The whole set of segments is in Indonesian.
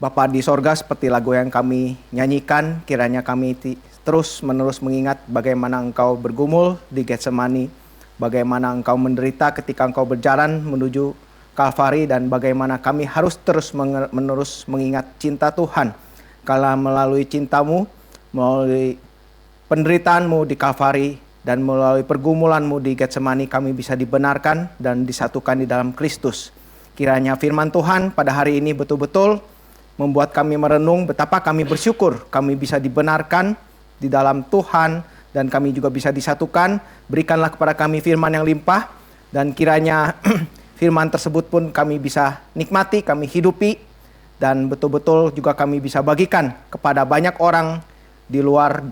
Bapa di sorga, seperti lagu yang kami nyanyikan, kiranya kami terus menerus mengingat bagaimana Engkau bergumul di Getsemani, bagaimana Engkau menderita ketika Engkau berjalan menuju Kalvari, dan bagaimana kami harus terus menerus mengingat cinta Tuhan. Kalau melalui cintamu, melalui penderitaanmu di Kalvari, dan melalui pergumulanmu di Getsemani, kami bisa dibenarkan dan disatukan di dalam Kristus. Kiranya firman Tuhan pada hari ini betul-betul membuat kami merenung betapa kami bersyukur kami bisa dibenarkan di dalam Tuhan, dan kami juga bisa disatukan. Berikanlah kepada kami firman yang limpah, dan kiranya firman tersebut pun kami bisa nikmati, kami hidupi, dan betul-betul juga kami bisa bagikan kepada banyak orang di luar,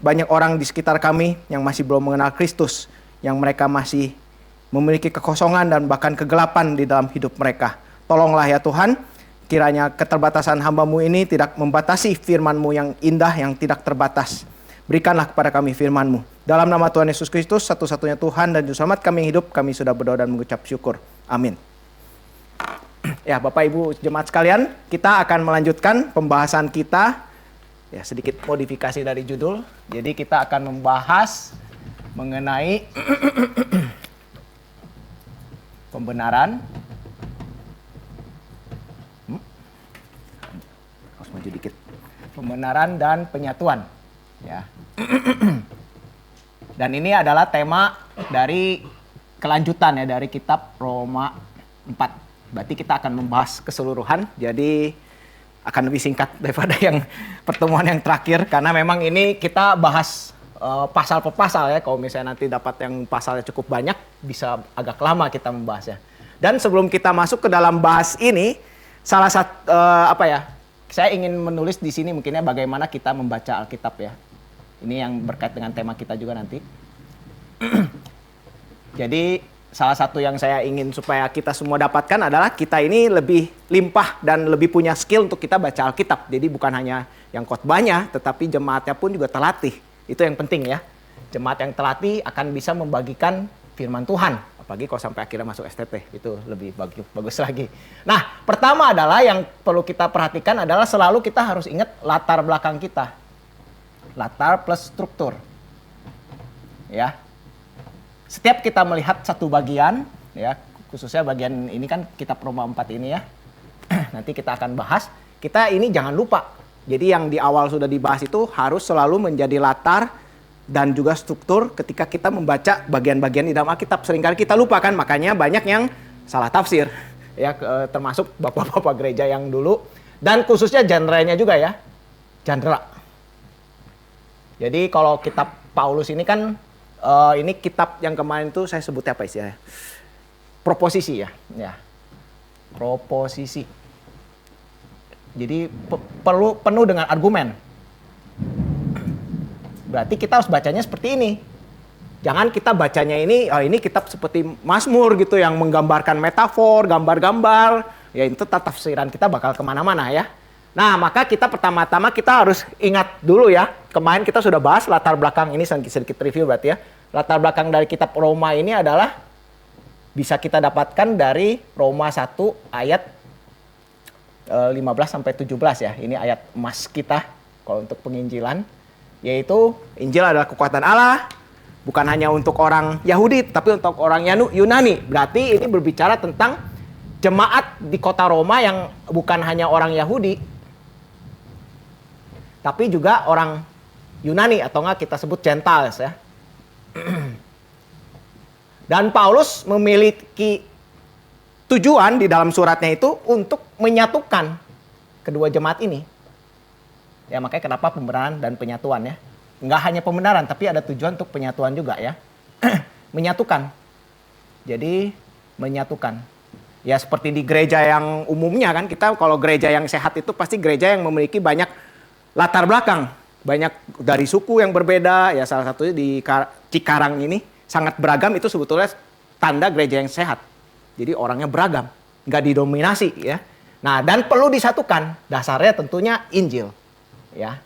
banyak orang di sekitar kami yang masih belum mengenal Kristus, yang mereka masih memiliki kekosongan dan bahkan kegelapan di dalam hidup mereka. Tolonglah ya Tuhan, kiranya keterbatasan hamba-Mu ini tidak membatasi firman-Mu yang indah, yang tidak terbatas. Berikanlah kepada kami firman-Mu. Dalam nama Tuhan Yesus Kristus, satu-satunya Tuhan dan Juru Selamat kami hidup, kami sudah berdoa dan mengucap syukur. Amin. Ya, Bapak Ibu jemaat sekalian, kita akan melanjutkan pembahasan kita. Ya, sedikit modifikasi dari judul. Jadi kita akan membahas mengenai pembenaran. Maju dikit. Pembenaran dan penyatuan, ya. Dan ini adalah tema dari kelanjutan ya dari kitab Roma 4. Berarti kita akan membahas keseluruhan. Jadi akan lebih singkat daripada yang pertemuan yang terakhir, karena memang ini kita bahas pasal per pasal ya. Kalau misalnya nanti dapat yang pasalnya cukup banyak, bisa agak lama kita membahasnya. Dan sebelum kita masuk ke dalam bahas ini, salah satu saya ingin menulis di sini mungkinnya bagaimana kita membaca Alkitab ya. Ini yang berkait dengan tema kita juga nanti. Jadi salah satu yang saya ingin supaya kita semua dapatkan adalah kita ini lebih limpah dan lebih punya skill untuk kita baca Alkitab. Jadi bukan hanya yang khotbahnya, tetapi jemaatnya pun juga terlatih. Itu yang penting ya. Jemaat yang terlatih akan bisa membagikan firman Tuhan. Apalagi kalau sampai akhirnya masuk STT, itu lebih bagus lagi. Nah, pertama adalah yang perlu kita perhatikan adalah selalu kita harus ingat latar belakang kita. Latar plus struktur. Ya. Setiap kita melihat satu bagian, ya, khususnya bagian ini kan kitab Roma 4 ini ya. Nanti kita akan bahas. Kita ini jangan lupa. Jadi yang di awal sudah dibahas itu harus selalu menjadi latar dan juga struktur ketika kita membaca bagian-bagian di dalam Alkitab. Seringkali kita lupa kan, makanya banyak yang salah tafsir. Ya, termasuk bapak-bapak gereja yang dulu. Dan khususnya genre-nya juga ya. Genre. Jadi kalau kitab Paulus ini kan, ini kitab yang kemarin itu saya sebutnya apa istilahnya? Proposisi ya. Ya. Proposisi. Jadi penuh dengan argumen. Berarti kita harus bacanya seperti ini. Jangan kita bacanya ini kitab seperti Mazmur gitu yang menggambarkan metafor, gambar-gambar. Ya itu tafsiran kita bakal kemana-mana ya. Nah maka kita pertama-tama kita harus ingat dulu ya. Kemarin kita sudah bahas latar belakang ini, sedikit review berarti ya. Latar belakang dari kitab Roma ini adalah bisa kita dapatkan dari Roma 1 ayat 15-17 ya. Ini ayat emas kita kalau untuk penginjilan. Yaitu Injil adalah kekuatan Allah, bukan hanya untuk orang Yahudi, tapi untuk orang Yunani. Berarti ini berbicara tentang jemaat di kota Roma yang bukan hanya orang Yahudi, tapi juga orang Yunani atau enggak kita sebut Gentiles ya. Dan Paulus memiliki tujuan di dalam suratnya itu untuk menyatukan kedua jemaat ini. Ya makanya kenapa pembenaran dan penyatuan ya. Enggak hanya pembenaran tapi ada tujuan untuk penyatuan juga ya. Menyatukan. Jadi menyatukan. Ya seperti di gereja yang umumnya kan, kita kalau gereja yang sehat itu pasti gereja yang memiliki banyak latar belakang. Banyak dari suku yang berbeda. Ya salah satunya di Cikarang ini sangat beragam, itu sebetulnya tanda gereja yang sehat. Jadi orangnya beragam. Enggak didominasi ya. Nah dan perlu disatukan. Dasarnya tentunya Injil. Ya.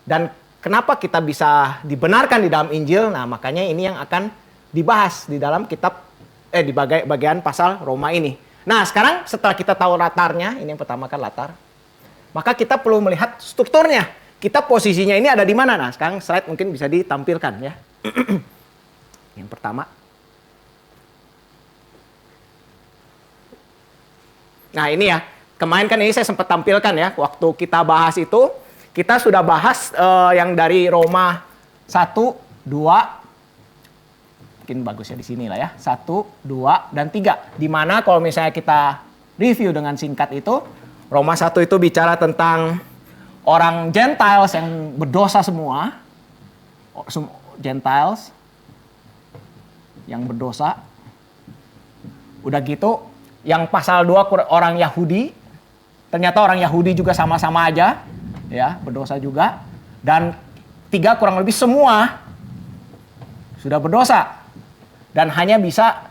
Dan kenapa kita bisa dibenarkan di dalam Injil? Nah, makanya ini yang akan dibahas di dalam kitab di bagian pasal Roma ini. Nah, sekarang setelah kita tahu latarnya, ini yang pertama kan latar, maka kita perlu melihat strukturnya. Kita posisinya ini ada di mana? Nah, sekarang slide mungkin bisa ditampilkan ya. Yang pertama. Nah, ini ya. Kemarin kan ini saya sempat tampilkan ya. Waktu kita bahas itu, kita sudah bahas yang dari Roma 1, 2. Mungkin bagus ya di sini lah ya. 1, 2, dan 3. Dimana kalau misalnya kita review dengan singkat itu, Roma 1 itu bicara tentang orang Gentiles yang berdosa semua. Gentiles yang berdosa. Udah gitu, yang pasal 2 orang Yahudi. Ternyata orang Yahudi juga sama-sama aja, ya, berdosa juga. Dan 3 kurang lebih semua sudah berdosa. Dan hanya bisa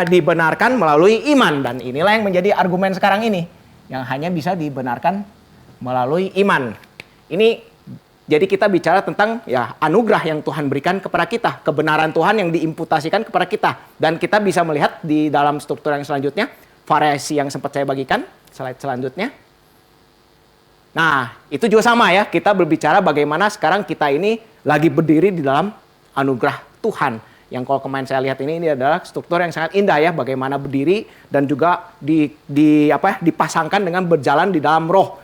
dibenarkan melalui iman. Dan inilah yang menjadi argumen sekarang ini, yang hanya bisa dibenarkan melalui iman. Ini jadi kita bicara tentang ya anugerah yang Tuhan berikan kepada kita, kebenaran Tuhan yang diimputasikan kepada kita. Dan kita bisa melihat di dalam struktur yang selanjutnya, variasi yang sempat saya bagikan, slide selanjutnya. Nah, itu juga sama ya, kita berbicara bagaimana sekarang kita ini lagi berdiri di dalam anugerah Tuhan. Yang kalau kemarin saya lihat ini adalah struktur yang sangat indah ya, bagaimana berdiri dan juga dipasangkan dengan berjalan di dalam roh.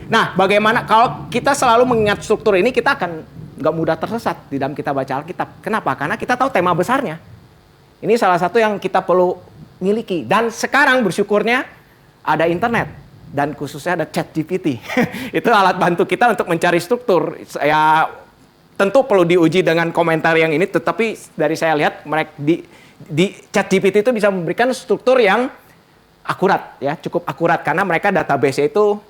Nah, bagaimana kalau kita selalu mengingat struktur ini, kita akan nggak mudah tersesat di dalam kita baca Alkitab. Kenapa? Karena kita tahu tema besarnya. Ini salah satu yang kita perlu miliki. Dan sekarang bersyukurnya ada internet. Dan khususnya ada ChatGPT. Itu alat bantu kita untuk mencari struktur. Ya, tentu perlu diuji dengan komentar yang ini. Tetapi dari saya lihat, mereka di ChatGPT itu bisa memberikan struktur yang akurat. Ya, cukup akurat. Karena mereka database itu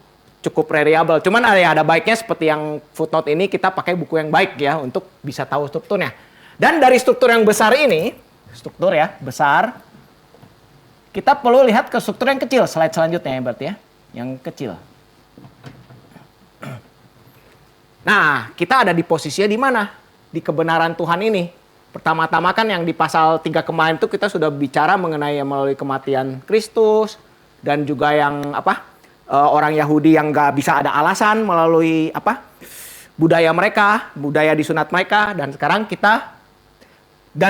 cukup reliable. Cuman ada baiknya seperti yang footnote ini, kita pakai buku yang baik ya untuk bisa tahu strukturnya. Dan dari struktur yang besar ini, struktur ya, besar, kita perlu lihat ke struktur yang kecil. Slide selanjutnya ya berarti ya, yang kecil. Nah, kita ada di posisinya di mana? Di kebenaran Tuhan ini. Pertama-tama kan yang di pasal 3 kemarin itu kita sudah bicara mengenai melalui kematian Kristus. Dan juga yang orang Yahudi yang nggak bisa ada alasan melalui budaya mereka, budaya disunat mereka. Dan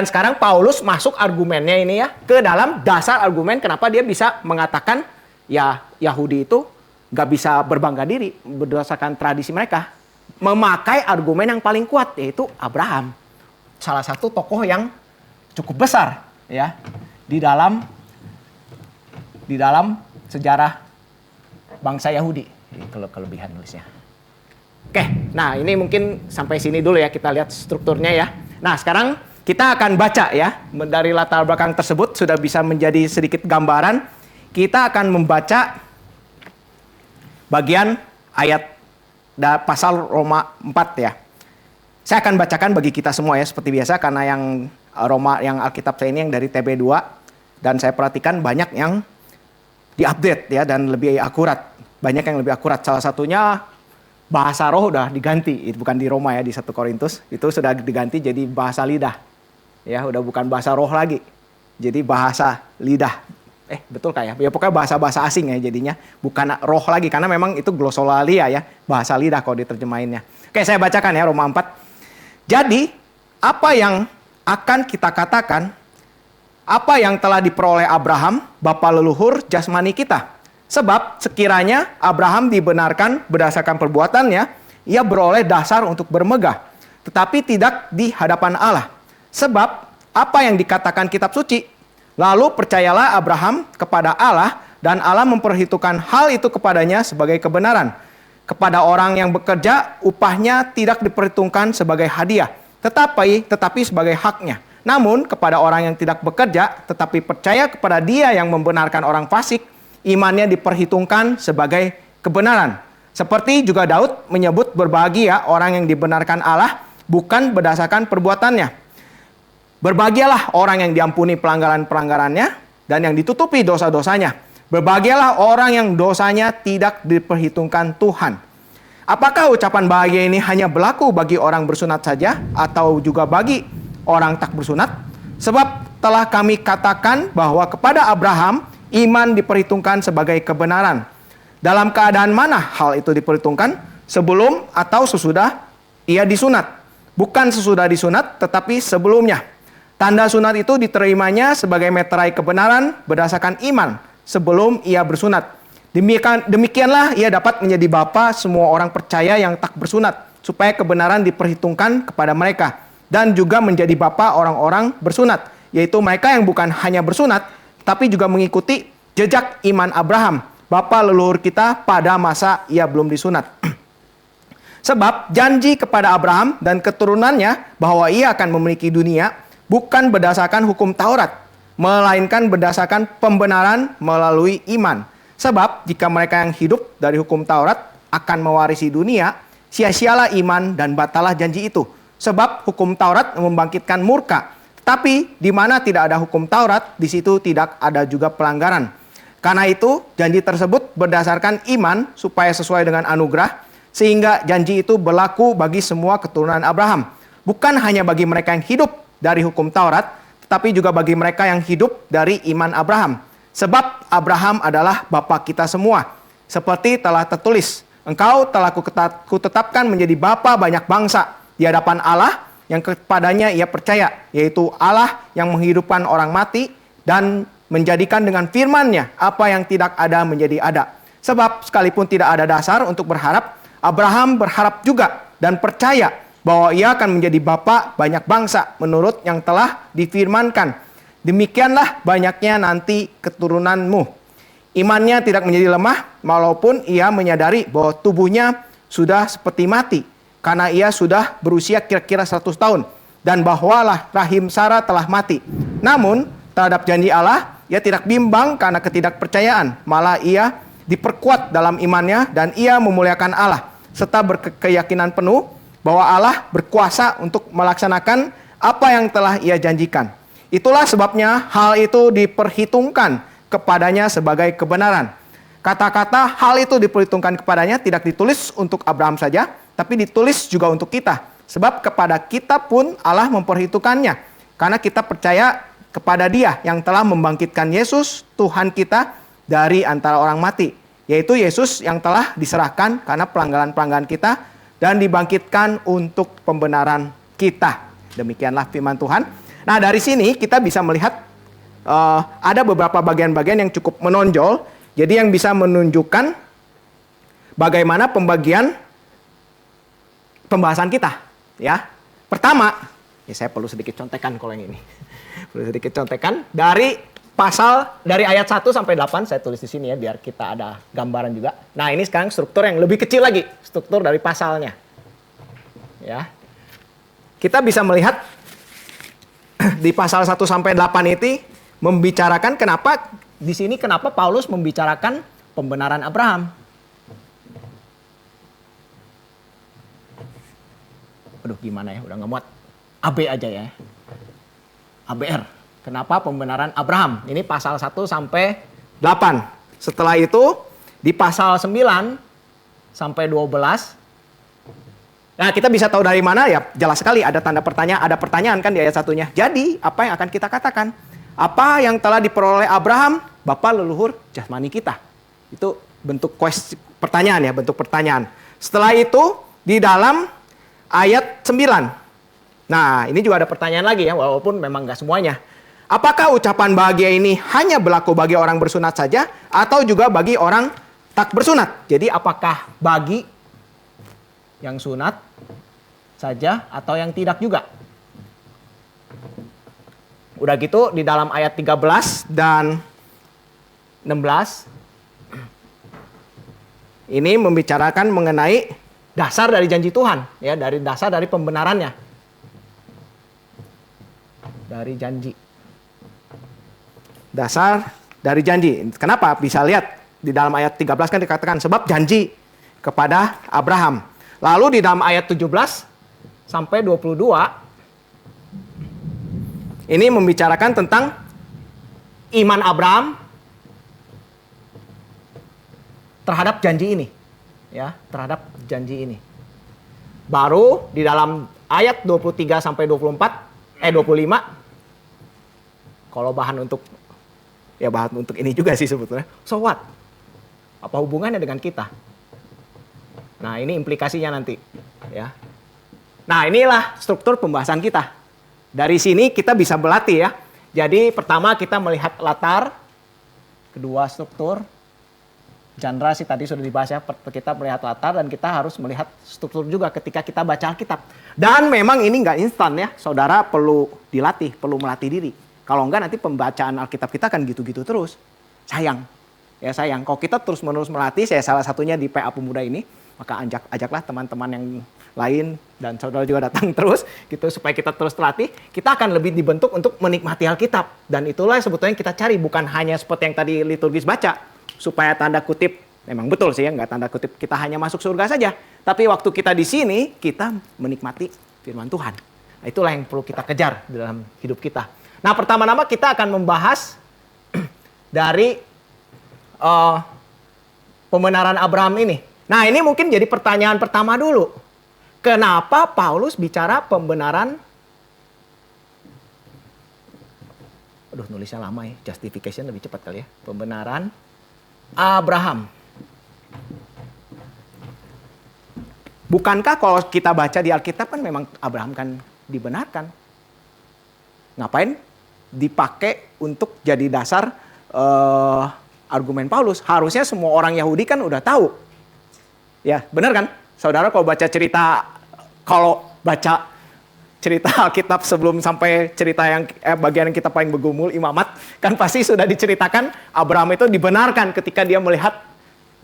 sekarang Paulus masuk argumennya ini ya ke dalam dasar argumen kenapa dia bisa mengatakan ya Yahudi itu nggak bisa berbangga diri berdasarkan tradisi mereka. Memakai argumen yang paling kuat yaitu Abraham. Salah satu tokoh yang cukup besar ya di dalam sejarah bangsa Yahudi. Ini kelebihan nulisnya. Oke, nah ini mungkin sampai sini dulu ya kita lihat strukturnya ya. Nah sekarang kita akan baca ya, dari latar belakang tersebut sudah bisa menjadi sedikit gambaran. Kita akan membaca bagian ayat pasal Roma 4 ya. Saya akan bacakan bagi kita semua ya, seperti biasa, karena yang Alkitab saya ini yang dari TB2. Dan saya perhatikan banyak yang diupdate ya, dan lebih akurat. Banyak yang lebih akurat, salah satunya bahasa roh udah diganti. Itu bukan di Roma ya, di 1 Korintus. Itu sudah diganti jadi bahasa lidah. Ya, udah bukan bahasa roh lagi. Jadi bahasa lidah. Betul kayak ya? Ya pokoknya bahasa-bahasa asing ya jadinya. Bukan roh lagi, karena memang itu glossolalia ya. Bahasa lidah kalau diterjemahinnya. Oke, saya bacakan ya Roma 4. Jadi, apa yang akan kita katakan, apa yang telah diperoleh Abraham, bapa leluhur jasmani kita. Sebab sekiranya Abraham dibenarkan berdasarkan perbuatannya, ia beroleh dasar untuk bermegah. Tetapi tidak di hadapan Allah. Sebab apa yang dikatakan kitab suci, lalu percayalah Abraham kepada Allah dan Allah memperhitungkan hal itu kepadanya sebagai kebenaran. Kepada orang yang bekerja, upahnya tidak diperhitungkan sebagai hadiah, tetapi sebagai haknya. Namun kepada orang yang tidak bekerja, tetapi percaya kepada Dia yang membenarkan orang fasik, imannya diperhitungkan sebagai kebenaran. Seperti juga Daud menyebut berbahagia orang yang dibenarkan Allah bukan berdasarkan perbuatannya. Berbahagialah orang yang diampuni pelanggaran-pelanggarannya dan yang ditutupi dosa-dosanya. Berbahagialah orang yang dosanya tidak diperhitungkan Tuhan. Apakah ucapan bahagia ini hanya berlaku bagi orang bersunat saja atau juga bagi orang tak bersunat? Sebab telah kami katakan bahwa kepada Abraham iman diperhitungkan sebagai kebenaran. Dalam keadaan mana hal itu diperhitungkan? Sebelum atau sesudah ia disunat? Bukan sesudah disunat, tetapi sebelumnya. Tanda sunat itu diterimanya sebagai meterai kebenaran berdasarkan iman sebelum ia bersunat. Demikianlah ia dapat menjadi bapa semua orang percaya yang tak bersunat, supaya kebenaran diperhitungkan kepada mereka. Dan juga menjadi bapa orang-orang bersunat, yaitu mereka yang bukan hanya bersunat, tapi juga mengikuti jejak iman Abraham, bapa leluhur kita pada masa ia belum disunat. Sebab janji kepada Abraham dan keturunannya bahwa ia akan memiliki dunia bukan berdasarkan hukum Taurat, melainkan berdasarkan pembenaran melalui iman. Sebab jika mereka yang hidup dari hukum Taurat akan mewarisi dunia, sia-sialah iman dan batalah janji itu. Sebab hukum Taurat membangkitkan murka, tapi di mana tidak ada hukum Taurat, di situ tidak ada juga pelanggaran. Karena itu janji tersebut berdasarkan iman supaya sesuai dengan anugerah, sehingga janji itu berlaku bagi semua keturunan Abraham. Bukan hanya bagi mereka yang hidup dari hukum Taurat, tetapi juga bagi mereka yang hidup dari iman Abraham. Sebab Abraham adalah bapa kita semua. Seperti telah tertulis, engkau telah kutetapkan menjadi bapa banyak bangsa di hadapan Allah yang kepadanya ia percaya, yaitu Allah yang menghidupkan orang mati dan menjadikan dengan firman-Nya apa yang tidak ada menjadi ada. Sebab sekalipun tidak ada dasar untuk berharap, Abraham berharap juga dan percaya bahwa ia akan menjadi bapa banyak bangsa menurut yang telah difirmankan. Demikianlah banyaknya nanti keturunanmu. Imannya tidak menjadi lemah walaupun ia menyadari bahwa tubuhnya sudah seperti mati karena ia sudah berusia kira-kira 100 tahun dan bahwalah rahim Sarah telah mati. Namun terhadap janji Allah ia tidak bimbang karena ketidakpercayaan, malah ia diperkuat dalam imannya dan ia memuliakan Allah serta berkeyakinan penuh bahwa Allah berkuasa untuk melaksanakan apa yang telah ia janjikan. Itulah sebabnya hal itu diperhitungkan kepadanya sebagai kebenaran. Kata-kata hal itu diperhitungkan kepadanya tidak ditulis untuk Abraham saja, tapi ditulis juga untuk kita. Sebab kepada kita pun Allah memperhitungkannya. Karena kita percaya kepada Dia yang telah membangkitkan Yesus, Tuhan kita, dari antara orang mati. Yaitu Yesus yang telah diserahkan karena pelanggaran-pelanggaran kita dan dibangkitkan untuk pembenaran kita. Demikianlah firman Tuhan. Nah, dari sini kita bisa melihat ada beberapa bagian-bagian yang cukup menonjol. Jadi yang bisa menunjukkan bagaimana pembahasan kita. Ya, pertama, saya perlu sedikit contekan kalau yang ini. Perlu sedikit contekan dari ayat 1 sampai 8 saya tulis di sini ya biar kita ada gambaran juga. Nah, ini sekarang struktur yang lebih kecil lagi, struktur dari pasalnya. Ya. Kita bisa melihat di pasal 1 sampai 8 itu membicarakan kenapa Paulus membicarakan pembenaran Abraham. Aduh, gimana ya? Udah nggak muat. AB aja ya. ABR. Kenapa pembenaran Abraham? Ini pasal 1 sampai 8. Setelah itu di pasal 9 sampai 12. Nah, kita bisa tahu dari mana ya? Jelas sekali ada tanda pertanyaan, ada pertanyaan kan di ayat 1-nya. Jadi, apa yang akan kita katakan? Apa yang telah diperoleh Abraham, bapa leluhur jasmani kita? Itu bentuk pertanyaan ya, bentuk pertanyaan. Setelah itu di dalam ayat 9. Nah, ini juga ada pertanyaan lagi ya, walaupun memang nggak semuanya. Apakah ucapan bahagia ini hanya berlaku bagi orang bersunat saja atau juga bagi orang tak bersunat? Jadi apakah bagi yang sunat saja atau yang tidak juga? Udah gitu di dalam ayat 13 dan 16 ini membicarakan mengenai dasar dari janji Tuhan ya, dari dasar dari pembenarannya. Dari janji. Dasar dari janji. Kenapa? Bisa lihat di dalam ayat 13 kan dikatakan sebab janji kepada Abraham. Lalu di dalam ayat 17 sampai 22 ini membicarakan tentang iman Abraham terhadap janji ini. Ya, terhadap janji ini. Baru di dalam ayat 23 sampai 25 Kalau bahan untuk ini juga sih sebetulnya. So what? Apa hubungannya dengan kita? Nah, ini implikasinya nanti, ya. Nah, inilah struktur pembahasan kita. Dari sini kita bisa berlatih ya. Jadi pertama kita melihat latar, kedua struktur, genre sih tadi sudah dibahas ya. Kita melihat latar dan kita harus melihat struktur juga ketika kita baca Alkitab. Dan memang ini nggak instan ya, saudara perlu dilatih, perlu melatih diri. Kalau enggak nanti pembacaan Alkitab kita akan gitu-gitu terus. Sayang. Ya sayang. Kalau kita terus-menerus melatih, saya salah satunya di PA Pemuda ini, maka ajaklah teman-teman yang lain dan saudara juga datang terus gitu supaya kita terus terlatih, kita akan lebih dibentuk untuk menikmati Alkitab. Dan itulah sebetulnya yang kita cari, bukan hanya seperti yang tadi liturgis baca, supaya tanda kutip, memang betul sih ya, nggak tanda kutip kita hanya masuk surga saja. Tapi waktu kita di sini, kita menikmati firman Tuhan. Nah, itulah yang perlu kita kejar di dalam hidup kita. Nah, pertama-tama kita akan membahas dari pembenaran Abraham ini. Nah, ini mungkin jadi pertanyaan pertama dulu. Kenapa Paulus bicara pembenaran? Aduh, nulisnya lama ya. Justification lebih cepat kali ya. Pembenaran Abraham. Bukankah kalau kita baca di Alkitab kan memang Abraham kan dibenarkan? Ngapain dipakai untuk jadi dasar argumen Paulus? Harusnya semua orang Yahudi kan udah tahu. Ya, benar kan? Saudara kalau baca cerita Alkitab sebelum sampai cerita yang bagian yang kita paling bergumul, Imamat, kan pasti sudah diceritakan Abraham itu dibenarkan ketika dia melihat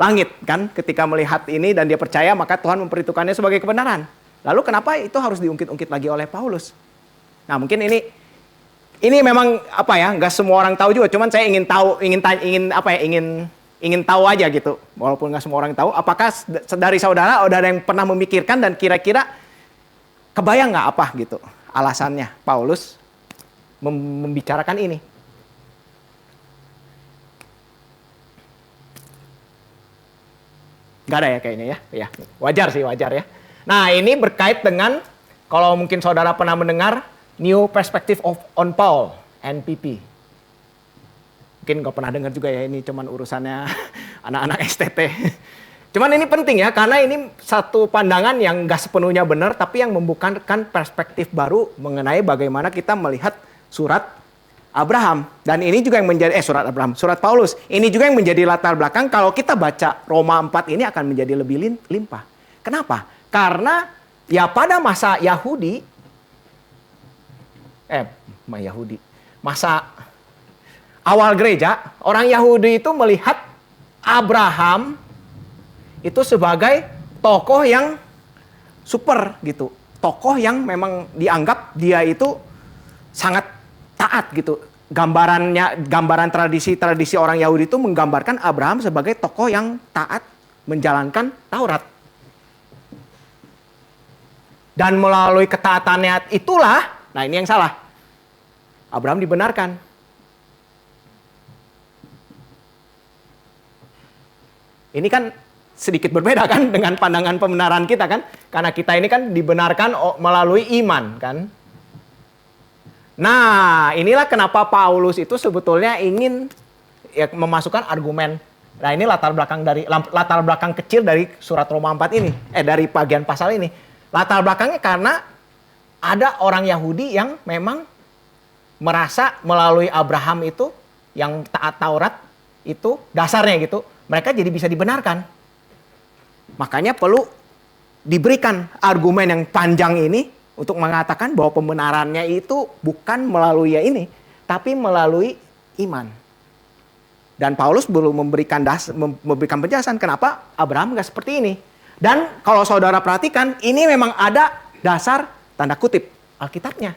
langit, kan? Ketika melihat ini dan dia percaya, maka Tuhan memperhitungkannya sebagai kebenaran. Lalu kenapa itu harus diungkit-ungkit lagi oleh Paulus? Nah, mungkin ini memang apa ya, nggak semua orang tahu juga, cuman saya ingin tahu aja gitu, walaupun nggak semua orang tahu. Apakah dari saudara ada yang pernah memikirkan dan kira-kira kebayang nggak apa gitu alasannya Paulus membicarakan ini? Nggak ada ya kayaknya ya, ya wajar ya. Nah, ini berkait dengan kalau mungkin saudara pernah mendengar New Perspective on Paul, NPP. Mungkin nggak pernah dengar juga ya, ini cuman urusannya anak-anak STT. Cuman ini penting ya, karena ini satu pandangan yang nggak sepenuhnya benar, tapi yang membukakan perspektif baru mengenai bagaimana kita melihat surat Abraham. Dan ini juga yang menjadi, surat Paulus. Ini juga yang menjadi latar belakang kalau kita baca Roma 4 ini akan menjadi lebih limpah. Kenapa? Karena ya pada masa masa awal gereja, orang Yahudi itu melihat Abraham itu sebagai tokoh yang super gitu. Tokoh yang memang dianggap dia itu sangat taat gitu. Gambaran tradisi orang Yahudi itu menggambarkan Abraham sebagai tokoh yang taat menjalankan Taurat. Dan melalui ketaatannya itulah, nah ini yang salah, Abraham dibenarkan. Ini kan sedikit berbeda kan dengan pandangan pembenaran kita kan. Karena kita ini kan dibenarkan melalui iman kan. Nah, inilah kenapa Paulus itu sebetulnya ingin ya, memasukkan argumen. Nah, ini latar belakang kecil dari surat Roma 4 ini. Dari bagian pasal ini. Latar belakangnya karena ada orang Yahudi yang memang merasa melalui Abraham itu yang taat Taurat itu dasarnya gitu, mereka jadi bisa dibenarkan. Makanya perlu diberikan argumen yang panjang ini untuk mengatakan bahwa pembenarannya itu bukan melalui ini, tapi melalui iman. Dan Paulus belum memberikan penjelasan kenapa Abraham nggak seperti ini. Dan kalau saudara perhatikan, ini memang ada dasar tanda kutip Alkitabnya.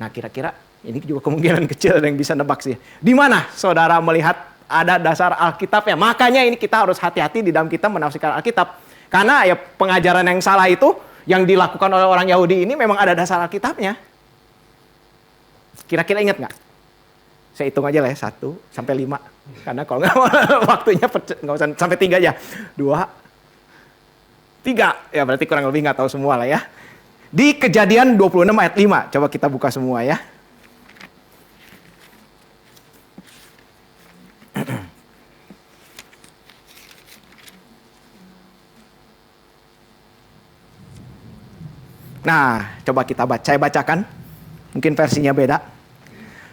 Nah, kira-kira ini juga kemungkinan kecil ada yang bisa nebak sih. Di mana saudara melihat ada dasar Alkitabnya? Makanya ini kita harus hati-hati di dalam kita menafsirkan Alkitab. Karena ya pengajaran yang salah itu yang dilakukan oleh orang Yahudi ini memang ada dasar Alkitabnya. Kira-kira ingat nggak? Saya hitung aja lah ya, 1 sampai 5. Karena kalau nggak waktunya nggak usah sampai 3 aja. 2, 3. Ya berarti kurang lebih nggak tahu semua lah ya. Di Kejadian 26 ayat 5. Coba kita buka semua ya. Nah, coba kita baca. Saya bacakan. Mungkin versinya beda.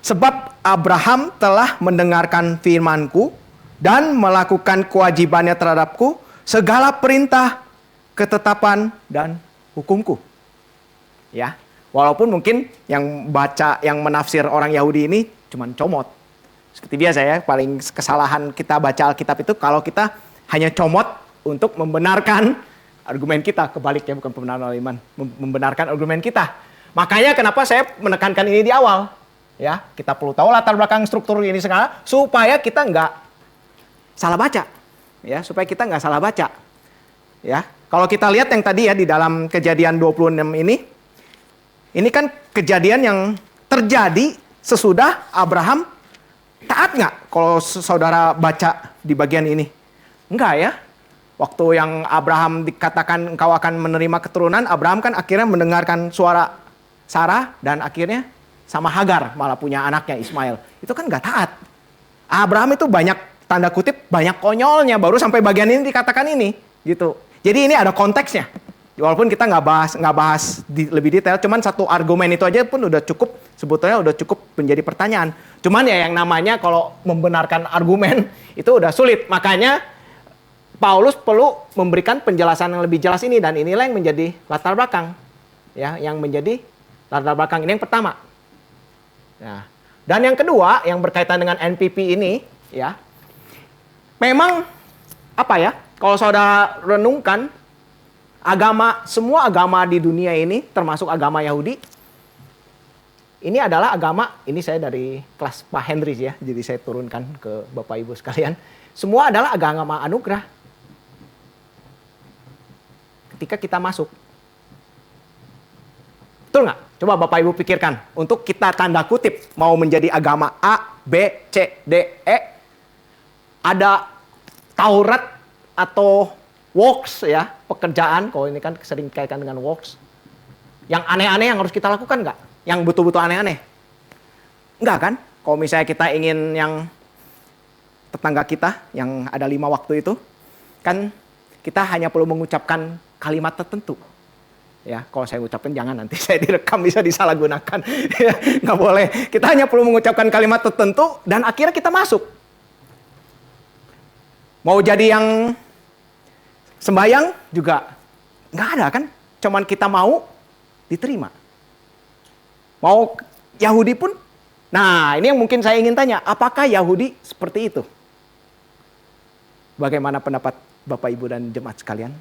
Sebab Abraham telah mendengarkan firman-Ku dan melakukan kewajibannya terhadapku, segala perintah, ketetapan, dan hukumku. Ya, walaupun mungkin yang baca, yang menafsir orang Yahudi ini cuman comot. Seperti biasa ya, paling kesalahan kita baca Alkitab itu kalau kita hanya comot untuk membenarkan argumen kita. Kebaliknya, bukan pembenaran oleh iman, membenarkan argumen kita. Makanya kenapa saya menekankan ini di awal. Ya, kita perlu tahu latar belakang struktur ini sekarang supaya kita nggak salah baca. Ya, supaya kita nggak salah baca. Ya, kalau kita lihat yang tadi ya di dalam Kejadian 26 ini kan kejadian yang terjadi sesudah Abraham. Taat nggak kalau saudara baca di bagian ini? Enggak ya. Waktu yang Abraham dikatakan engkau akan menerima keturunan, Abraham kan akhirnya mendengarkan suara Sarah dan akhirnya sama Hagar malah punya anaknya Ismail. Itu kan nggak taat. Abraham itu banyak tanda kutip banyak konyolnya baru sampai bagian ini dikatakan ini gitu. Jadi ini ada konteksnya. Walaupun kita nggak bahas lebih detail, cuman satu argumen itu aja pun udah cukup, sebetulnya udah cukup menjadi pertanyaan. Cuman ya yang namanya kalau membenarkan argumen itu udah sulit. Makanya Paulus perlu memberikan penjelasan yang lebih jelas ini, dan inilah yang menjadi latar belakang. Ya, yang menjadi latar belakang ini yang pertama. Ya. Dan yang kedua yang berkaitan dengan NPP ini, ya, memang apa ya? Kalau saudara renungkan, semua agama di dunia ini, termasuk agama Yahudi, ini adalah agama, ini saya dari kelas Pak Henry ya, jadi saya turunkan ke Bapak Ibu sekalian. Semua adalah agama anugerah. Ketika kita masuk. Betul nggak? Coba Bapak Ibu pikirkan, untuk kita tanda kutip mau menjadi agama A, B, C, D, E, ada Taurat atau works ya, pekerjaan, kalau ini kan sering dikaitkan dengan works. Yang aneh-aneh yang harus kita lakukan nggak? Yang betul-betul aneh-aneh? Enggak kan? Kalau misalnya kita ingin yang tetangga kita, yang ada 5 waktu itu, kan kita hanya perlu mengucapkan kalimat tertentu. Ya, kalau saya ucapkan jangan nanti saya direkam bisa disalahgunakan. Nggak boleh. Kita hanya perlu mengucapkan kalimat tertentu dan akhirnya kita masuk. Mau jadi yang sembahyang juga nggak ada kan? Cuman kita mau diterima. Mau Yahudi pun. Nah, ini yang mungkin saya ingin tanya. Apakah Yahudi seperti itu? Bagaimana pendapat Bapak Ibu dan jemaat sekalian?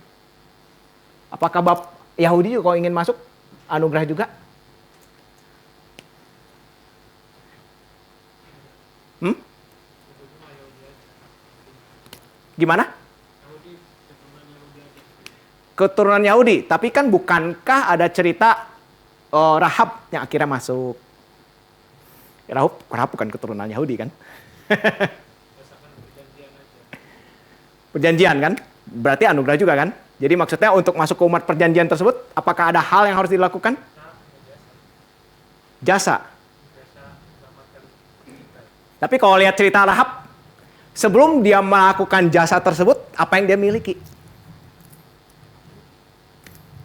Apakah Yahudi juga kalau ingin masuk anugerah juga? Gimana? Keturunan Yahudi. Tapi kan bukankah ada cerita Rahab yang akhirnya masuk? Rahab bukan keturunan Yahudi kan? Perjanjian kan? Berarti anugerah juga kan? Jadi maksudnya untuk masuk ke umat perjanjian tersebut, apakah ada hal yang harus dilakukan? Jasa. Tapi kalau lihat cerita Rahab, sebelum dia melakukan jasa tersebut, apa yang dia miliki?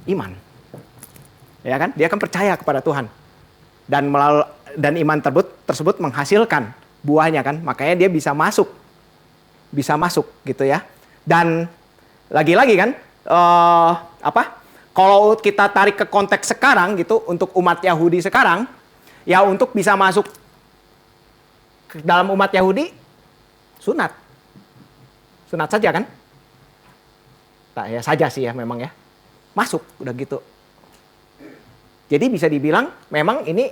Iman. Ya kan? Dia kan percaya kepada Tuhan. Dan iman tersebut menghasilkan buahnya kan? Makanya dia bisa masuk. Bisa masuk gitu ya. Dan lagi-lagi kan, kalau kita tarik ke konteks sekarang gitu, untuk umat Yahudi sekarang, ya untuk bisa masuk ke dalam umat Yahudi, sunat saja kan? Nah, ya saja sih ya memang ya, masuk udah gitu. Jadi bisa dibilang memang ini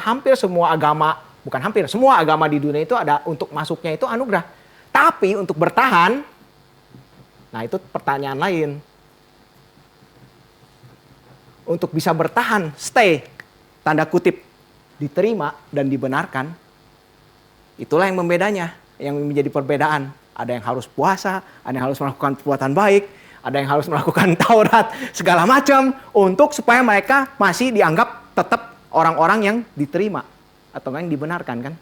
hampir semua agama, bukan hampir, semua agama di dunia itu ada untuk masuknya itu anugerah. Tapi untuk bertahan, nah itu pertanyaan lain. Untuk bisa bertahan, stay, tanda kutip, diterima dan dibenarkan, itulah yang membedanya, yang menjadi perbedaan. Ada yang harus puasa, ada yang harus melakukan perbuatan baik, ada yang harus melakukan Taurat, segala macam, untuk supaya mereka masih dianggap tetap orang-orang yang diterima, atau yang dibenarkan kan.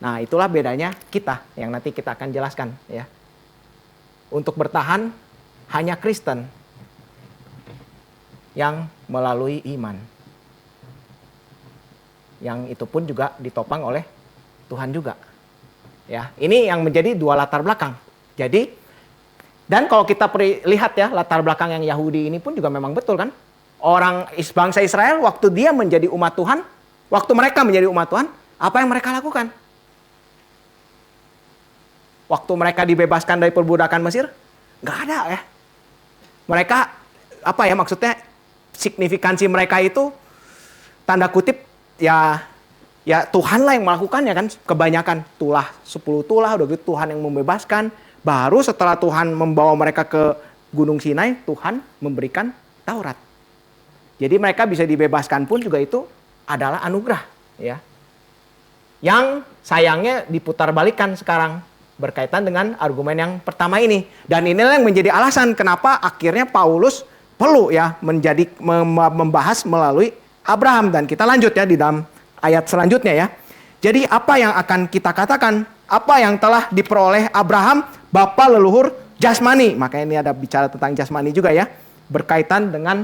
Nah itulah bedanya kita, yang nanti kita akan jelaskan ya. Untuk bertahan, hanya Kristen yang melalui iman. Yang itu pun juga ditopang oleh Tuhan juga. Ya, ini yang menjadi dua latar belakang. Jadi, dan kalau kita lihat ya, latar belakang yang Yahudi ini pun juga memang betul kan. Orang bangsa Israel waktu dia menjadi umat Tuhan, waktu mereka menjadi umat Tuhan, apa yang mereka lakukan? Waktu mereka dibebaskan dari perbudakan Mesir, nggak ada ya. Mereka, apa ya maksudnya, signifikansi mereka itu, tanda kutip, ya Tuhanlah yang melakukannya kan, kebanyakan 10 tulah, udah gitu Tuhan yang membebaskan. Baru setelah Tuhan membawa mereka ke Gunung Sinai, Tuhan memberikan Taurat. Jadi mereka bisa dibebaskan pun juga itu adalah anugerah, ya. Yang sayangnya diputar balikan sekarang berkaitan dengan argumen yang pertama ini. Dan inilah yang menjadi alasan kenapa akhirnya Paulus perlu ya membahas melalui Abraham. Dan kita lanjut ya di dalam ayat selanjutnya ya. Jadi apa yang akan kita katakan? Apa yang telah diperoleh Abraham, bapa leluhur jasmani. Makanya ini ada bicara tentang jasmani juga ya. Berkaitan dengan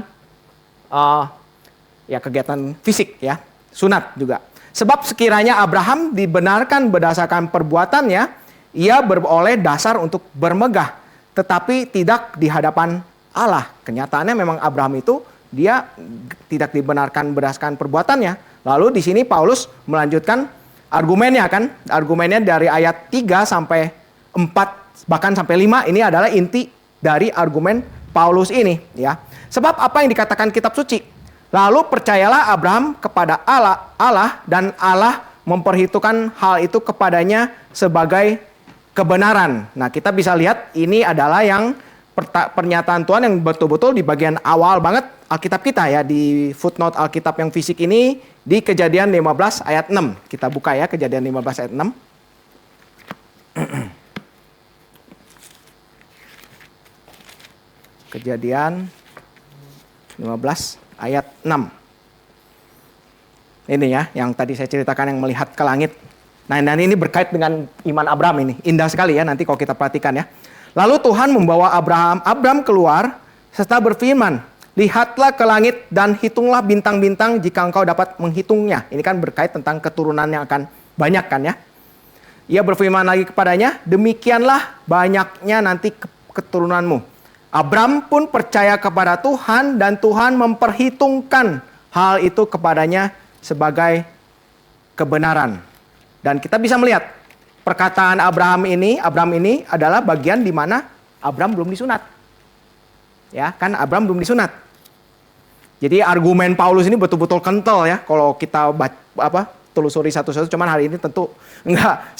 ya kegiatan fisik ya. Sunat juga. Sebab sekiranya Abraham dibenarkan berdasarkan perbuatannya, ia beroleh dasar untuk bermegah. Tetapi tidak di hadapan Allah. Kenyataannya memang Abraham itu dia tidak dibenarkan berdasarkan perbuatannya. Lalu di sini Paulus melanjutkan argumennya kan. Argumennya dari ayat 3 sampai 4 bahkan sampai 5 ini adalah inti dari argumen Paulus ini ya. Sebab apa yang dikatakan kitab suci? Lalu percayalah Abraham kepada Allah dan Allah memperhitungkan hal itu kepadanya sebagai kebenaran. Nah, kita bisa lihat ini adalah yang pernyataan Tuhan yang betul-betul di bagian awal banget Alkitab kita ya, di footnote Alkitab yang fisik ini di Kejadian 15 ayat 6. Kita buka ya Kejadian 15 ayat 6. Kejadian 15 ayat 6. Ini ya yang tadi saya ceritakan yang melihat ke langit. Nah, dan ini berkait dengan iman Abraham ini. Indah sekali ya nanti kalau kita perhatikan ya. Lalu Tuhan membawa Abraham keluar serta berfirman, lihatlah ke langit dan hitunglah bintang-bintang jika engkau dapat menghitungnya. Ini kan berkait tentang keturunan yang akan banyak kan ya. Ia berfirman lagi kepadanya, demikianlah banyaknya nanti keturunanmu. Abraham pun percaya kepada Tuhan dan Tuhan memperhitungkan hal itu kepadanya sebagai kebenaran. Dan kita bisa melihat perkataan Abraham ini adalah bagian di mana Abraham belum disunat. Ya, kan Abraham belum disunat. Jadi argumen Paulus ini betul-betul kental ya kalau kita telusuri satu-satu, cuman hari ini tentu enggak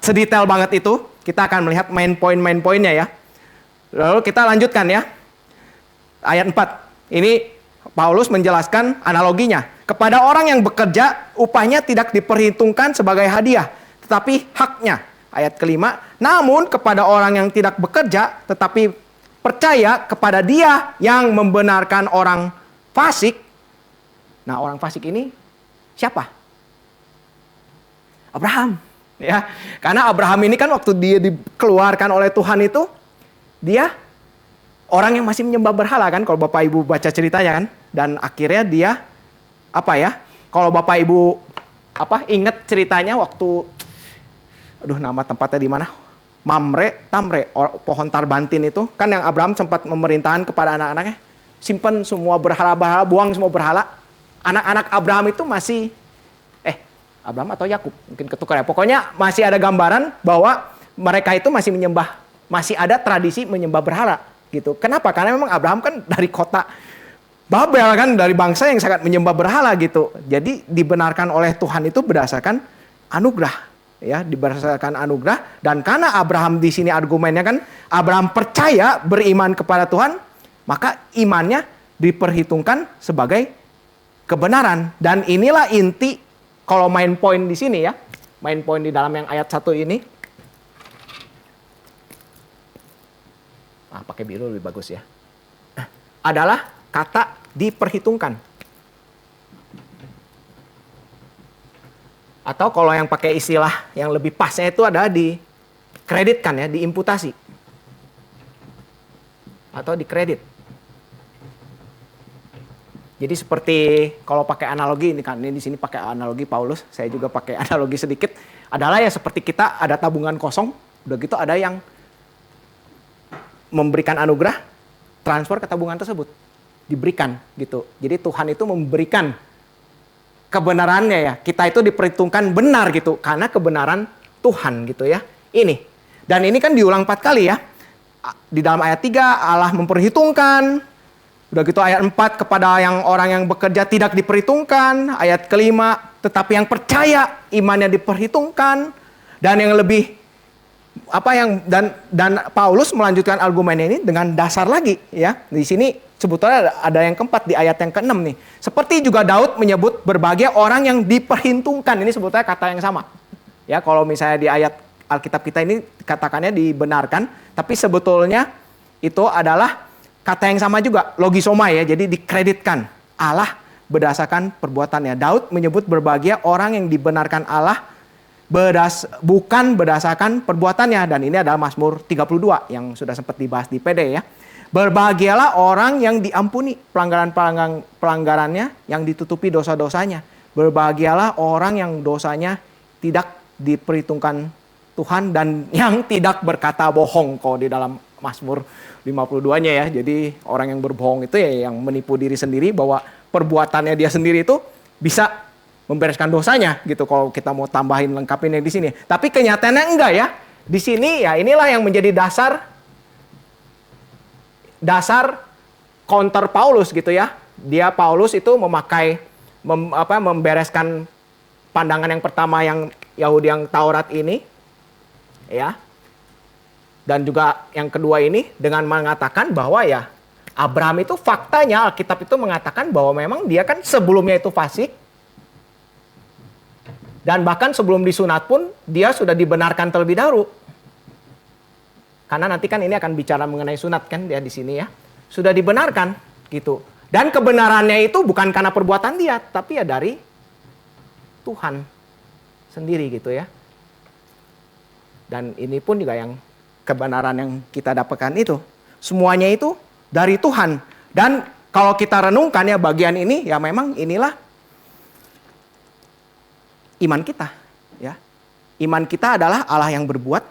sedetail banget itu. Kita akan melihat main poinnya ya. Lalu kita lanjutkan ya. Ayat 4. Ini Paulus menjelaskan analoginya. Kepada orang yang bekerja, upahnya tidak diperhitungkan sebagai hadiah, tetapi haknya. Ayat kelima. Namun kepada orang yang tidak bekerja, tetapi percaya kepada Dia yang membenarkan orang fasik. Nah, orang fasik ini siapa? Abraham. Ya, karena Abraham ini kan waktu dia dikeluarkan oleh Tuhan itu, dia orang yang masih menyembah berhala kan, kalau Bapak Ibu baca ceritanya kan. Dan akhirnya dia kalau Bapak Ibu ingat ceritanya waktu nama tempatnya di mana? Tamre, pohon Tarbantin itu kan yang Abraham sempat memerintahkan kepada anak-anaknya, simpan semua berhala-berhala, buang semua berhala. Anak-anak Abraham itu masih Abraham atau Yakub, mungkin ketukar ya. Pokoknya masih ada gambaran bahwa mereka itu masih ada tradisi menyembah berhala gitu. Kenapa? Karena memang Abraham kan dari kota Babel kan, dari bangsa yang sangat menyembah berhala gitu. Jadi dibenarkan oleh Tuhan itu berdasarkan anugerah ya, berdasarkan anugerah. Dan karena Abraham di sini argumennya kan Abraham percaya beriman kepada Tuhan, maka imannya diperhitungkan sebagai kebenaran. Dan inilah inti kalau main poin di sini ya. Main poin di dalam yang ayat 1 ini. Pakai biru lebih bagus ya. Adalah kata diperhitungkan. Atau kalau yang pakai istilah yang lebih pasnya itu adalah dikreditkan ya, diimputasi. Atau dikredit. Jadi seperti kalau pakai analogi ini kan, ini di sini pakai analogi Paulus, saya juga pakai analogi sedikit. Adalah ya seperti kita ada tabungan kosong, udah gitu ada yang memberikan anugerah, transfer ke tabungan tersebut, diberikan gitu. Jadi Tuhan itu memberikan kebenarannya ya, kita itu diperhitungkan benar gitu, karena kebenaran Tuhan gitu ya. Ini, dan ini kan diulang 4 kali ya. Di dalam ayat 3 Allah memperhitungkan. Udah gitu ayat 4 kepada yang orang yang bekerja tidak diperhitungkan. Ayat kelima tetapi yang percaya imannya diperhitungkan. Dan yang lebih dan Paulus melanjutkan argumennya ini dengan dasar lagi ya. Di sini sebetulnya ada yang keempat di ayat yang ke-6 nih. Seperti juga Daud menyebut berbagai orang yang diperhitungkan. Ini sebetulnya kata yang sama. Ya, kalau misalnya di ayat Alkitab kita ini katakannya dibenarkan, tapi sebetulnya itu adalah kata yang sama juga, logisoma ya, jadi dikreditkan Allah berdasarkan perbuatannya. Daud menyebut berbahagia orang yang dibenarkan Allah bukan berdasarkan perbuatannya. Dan ini adalah Mazmur 32 yang sudah sempat dibahas di PD ya. Berbahagialah orang yang diampuni pelanggarannya, yang ditutupi dosa-dosanya. Berbahagialah orang yang dosanya tidak diperhitungkan Tuhan dan yang tidak berkata bohong kalau di dalam Mazmur 52-nya ya. Jadi orang yang berbohong itu ya yang menipu diri sendiri bahwa perbuatannya dia sendiri itu bisa membereskan dosanya gitu kalau kita mau tambahin lengkapinnya di sini. Tapi kenyataannya enggak ya. Di sini ya inilah yang menjadi dasar counter Paulus gitu ya. Paulus itu membereskan pandangan yang pertama yang Yahudi yang Taurat ini ya. Dan juga yang kedua ini dengan mengatakan bahwa ya Abraham itu faktanya Alkitab itu mengatakan bahwa memang dia kan sebelumnya itu fasik. Dan bahkan sebelum disunat pun dia sudah dibenarkan terlebih dahulu. Karena nanti kan ini akan bicara mengenai sunat kan dia di sini ya. Sudah dibenarkan gitu. Dan kebenarannya itu bukan karena perbuatan dia, tapi ya dari Tuhan sendiri gitu ya. Dan ini pun juga yang kebenaran yang kita dapatkan itu. Semuanya itu dari Tuhan. Dan kalau kita renungkan ya bagian ini ya memang inilah iman kita. Ya. Iman kita adalah Allah yang berbuat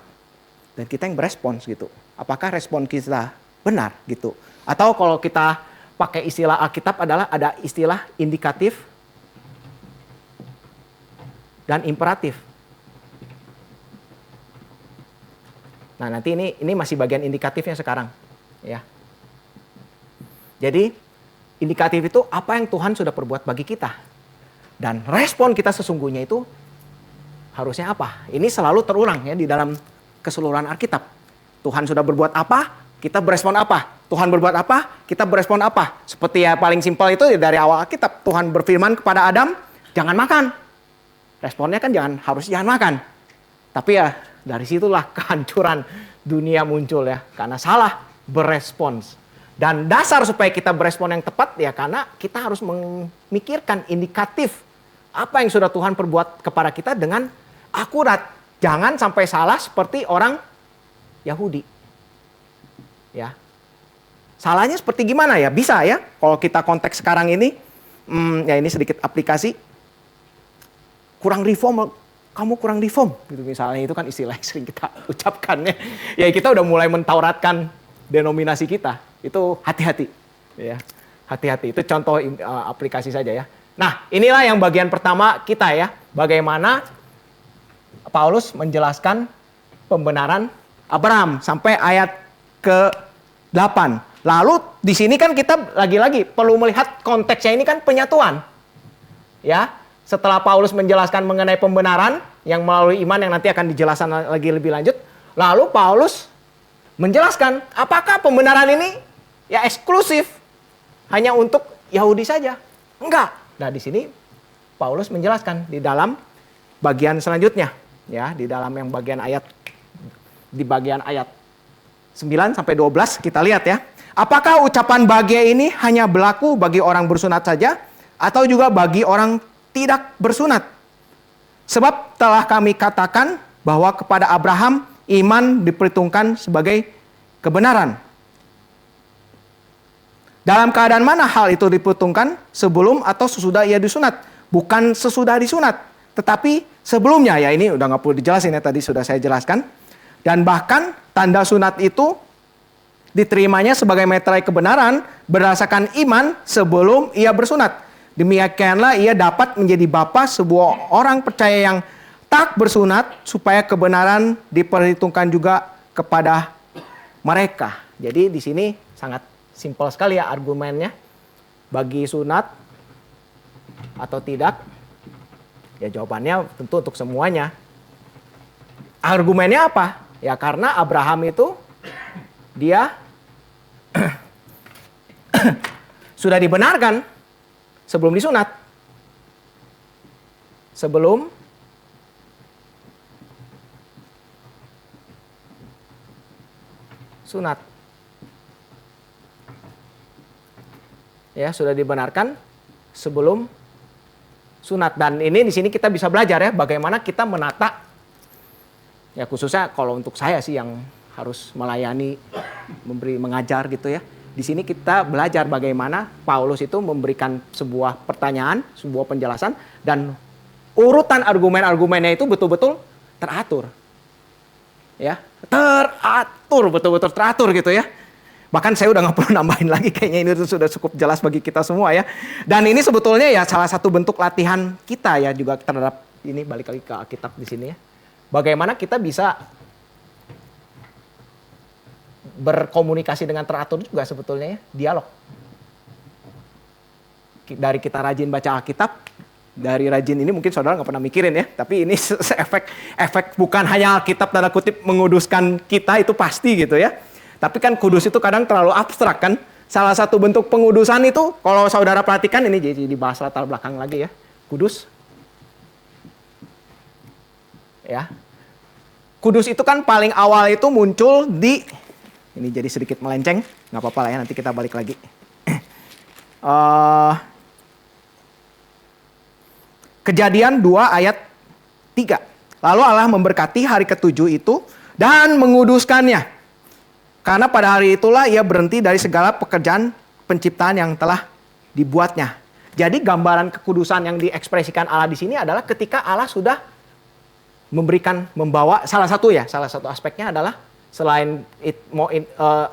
dan kita yang berespons gitu. Apakah respon kita benar gitu. Atau kalau kita pakai istilah Alkitab adalah ada istilah indikatif dan imperatif. Nah nanti ini masih bagian indikatifnya sekarang ya. Jadi indikatif itu apa yang Tuhan sudah perbuat bagi kita. Dan respon kita sesungguhnya itu harusnya apa? Ini selalu terulang ya di dalam keseluruhan Alkitab. Tuhan sudah berbuat apa? Kita berespon apa? Tuhan berbuat apa? Kita berespon apa? Seperti ya paling simpel itu dari awal Alkitab. Tuhan berfirman kepada Adam, jangan makan. Responnya kan harus jangan makan. Tapi ya dari situlah kehancuran dunia muncul ya. Karena salah berespons. Dan dasar supaya kita berespon yang tepat ya karena kita harus memikirkan indikatif. Apa yang sudah Tuhan perbuat kepada kita dengan akurat. Jangan sampai salah seperti orang Yahudi. Ya. Salahnya seperti gimana ya? Bisa ya. Kalau kita konteks sekarang ini. Ya ini sedikit aplikasi. Kurang reform. Kamu kurang reform gitu misalnya, itu kan istilah yang sering kita ucapkan ya. Ya kita udah mulai mentauratkan denominasi kita. Itu hati-hati ya. Hati-hati. Itu contoh aplikasi saja ya. Nah, inilah yang bagian pertama kita ya. Bagaimana Paulus menjelaskan pembenaran Abraham sampai ayat ke-8. Lalu di sini kan kita lagi-lagi perlu melihat konteksnya ini kan penyatuan. Ya. Setelah Paulus menjelaskan mengenai pembenaran yang melalui iman yang nanti akan dijelaskan lagi lebih lanjut. Lalu Paulus menjelaskan apakah pembenaran ini ya eksklusif hanya untuk Yahudi saja? Enggak. Nah di sini Paulus menjelaskan di dalam bagian selanjutnya. Ya, di dalam yang bagian ayat, di bagian ayat 9 sampai 12 kita lihat ya. Apakah ucapan bahagia ini hanya berlaku bagi orang bersunat saja atau juga bagi orang tidak bersunat? Sebab telah kami katakan bahwa kepada Abraham iman diperhitungkan sebagai kebenaran. Dalam keadaan mana hal itu diperhitungkan? Sebelum atau sesudah ia disunat? Bukan sesudah disunat, tetapi sebelumnya. Ya, ini udah nggak perlu dijelasin ya, tadi sudah saya jelaskan. Dan bahkan tanda sunat itu diterimanya sebagai meterai kebenaran berdasarkan iman sebelum ia bersunat. Demikianlah ia dapat menjadi bapa sebuah orang percaya yang tak bersunat, supaya kebenaran diperhitungkan juga kepada mereka. Jadi di sini sangat simpel sekali ya argumennya. Bagi sunat atau tidak? Ya jawabannya tentu untuk semuanya. Argumennya apa? Ya karena Abraham itu dia sudah dibenarkan sebelum disunat. Sebelum sunat. Ya, sudah dibenarkan sebelum sunat. Dan ini di sini kita bisa belajar ya bagaimana kita menata, ya khususnya kalau untuk saya sih yang harus melayani, mengajar gitu ya. Di sini kita belajar bagaimana Paulus itu memberikan sebuah pertanyaan, sebuah penjelasan, dan urutan argumen-argumennya itu betul-betul teratur. Ya, teratur, betul-betul teratur gitu ya. Bahkan saya udah nggak perlu nambahin lagi, kayaknya ini sudah cukup jelas bagi kita semua ya. Dan ini sebetulnya ya salah satu bentuk latihan kita ya juga terhadap ini, balik lagi ke Alkitab di sini ya. Bagaimana kita bisa berkomunikasi dengan teratur juga sebetulnya ya, dialog. Dari kita rajin baca Alkitab, dari rajin ini mungkin saudara nggak pernah mikirin ya, tapi ini efek bukan hanya Alkitab tanda kutip menguduskan kita, itu pasti gitu ya. Tapi kan kudus itu kadang terlalu abstrak kan. Salah satu bentuk pengudusan itu, kalau saudara perhatikan ini jadi dibahas latar belakang lagi ya. Kudus. Ya. Kudus itu kan paling awal itu muncul di, ini jadi sedikit melenceng, nggak apa-apa lah ya, nanti kita balik lagi. Kejadian 2 ayat 3. Lalu Allah memberkati hari ketujuh itu dan menguduskannya. Karena pada hari itulah ia berhenti dari segala pekerjaan penciptaan yang telah dibuatnya. Jadi gambaran kekudusan yang diekspresikan Allah di sini adalah ketika Allah sudah membawa salah satu aspeknya adalah selain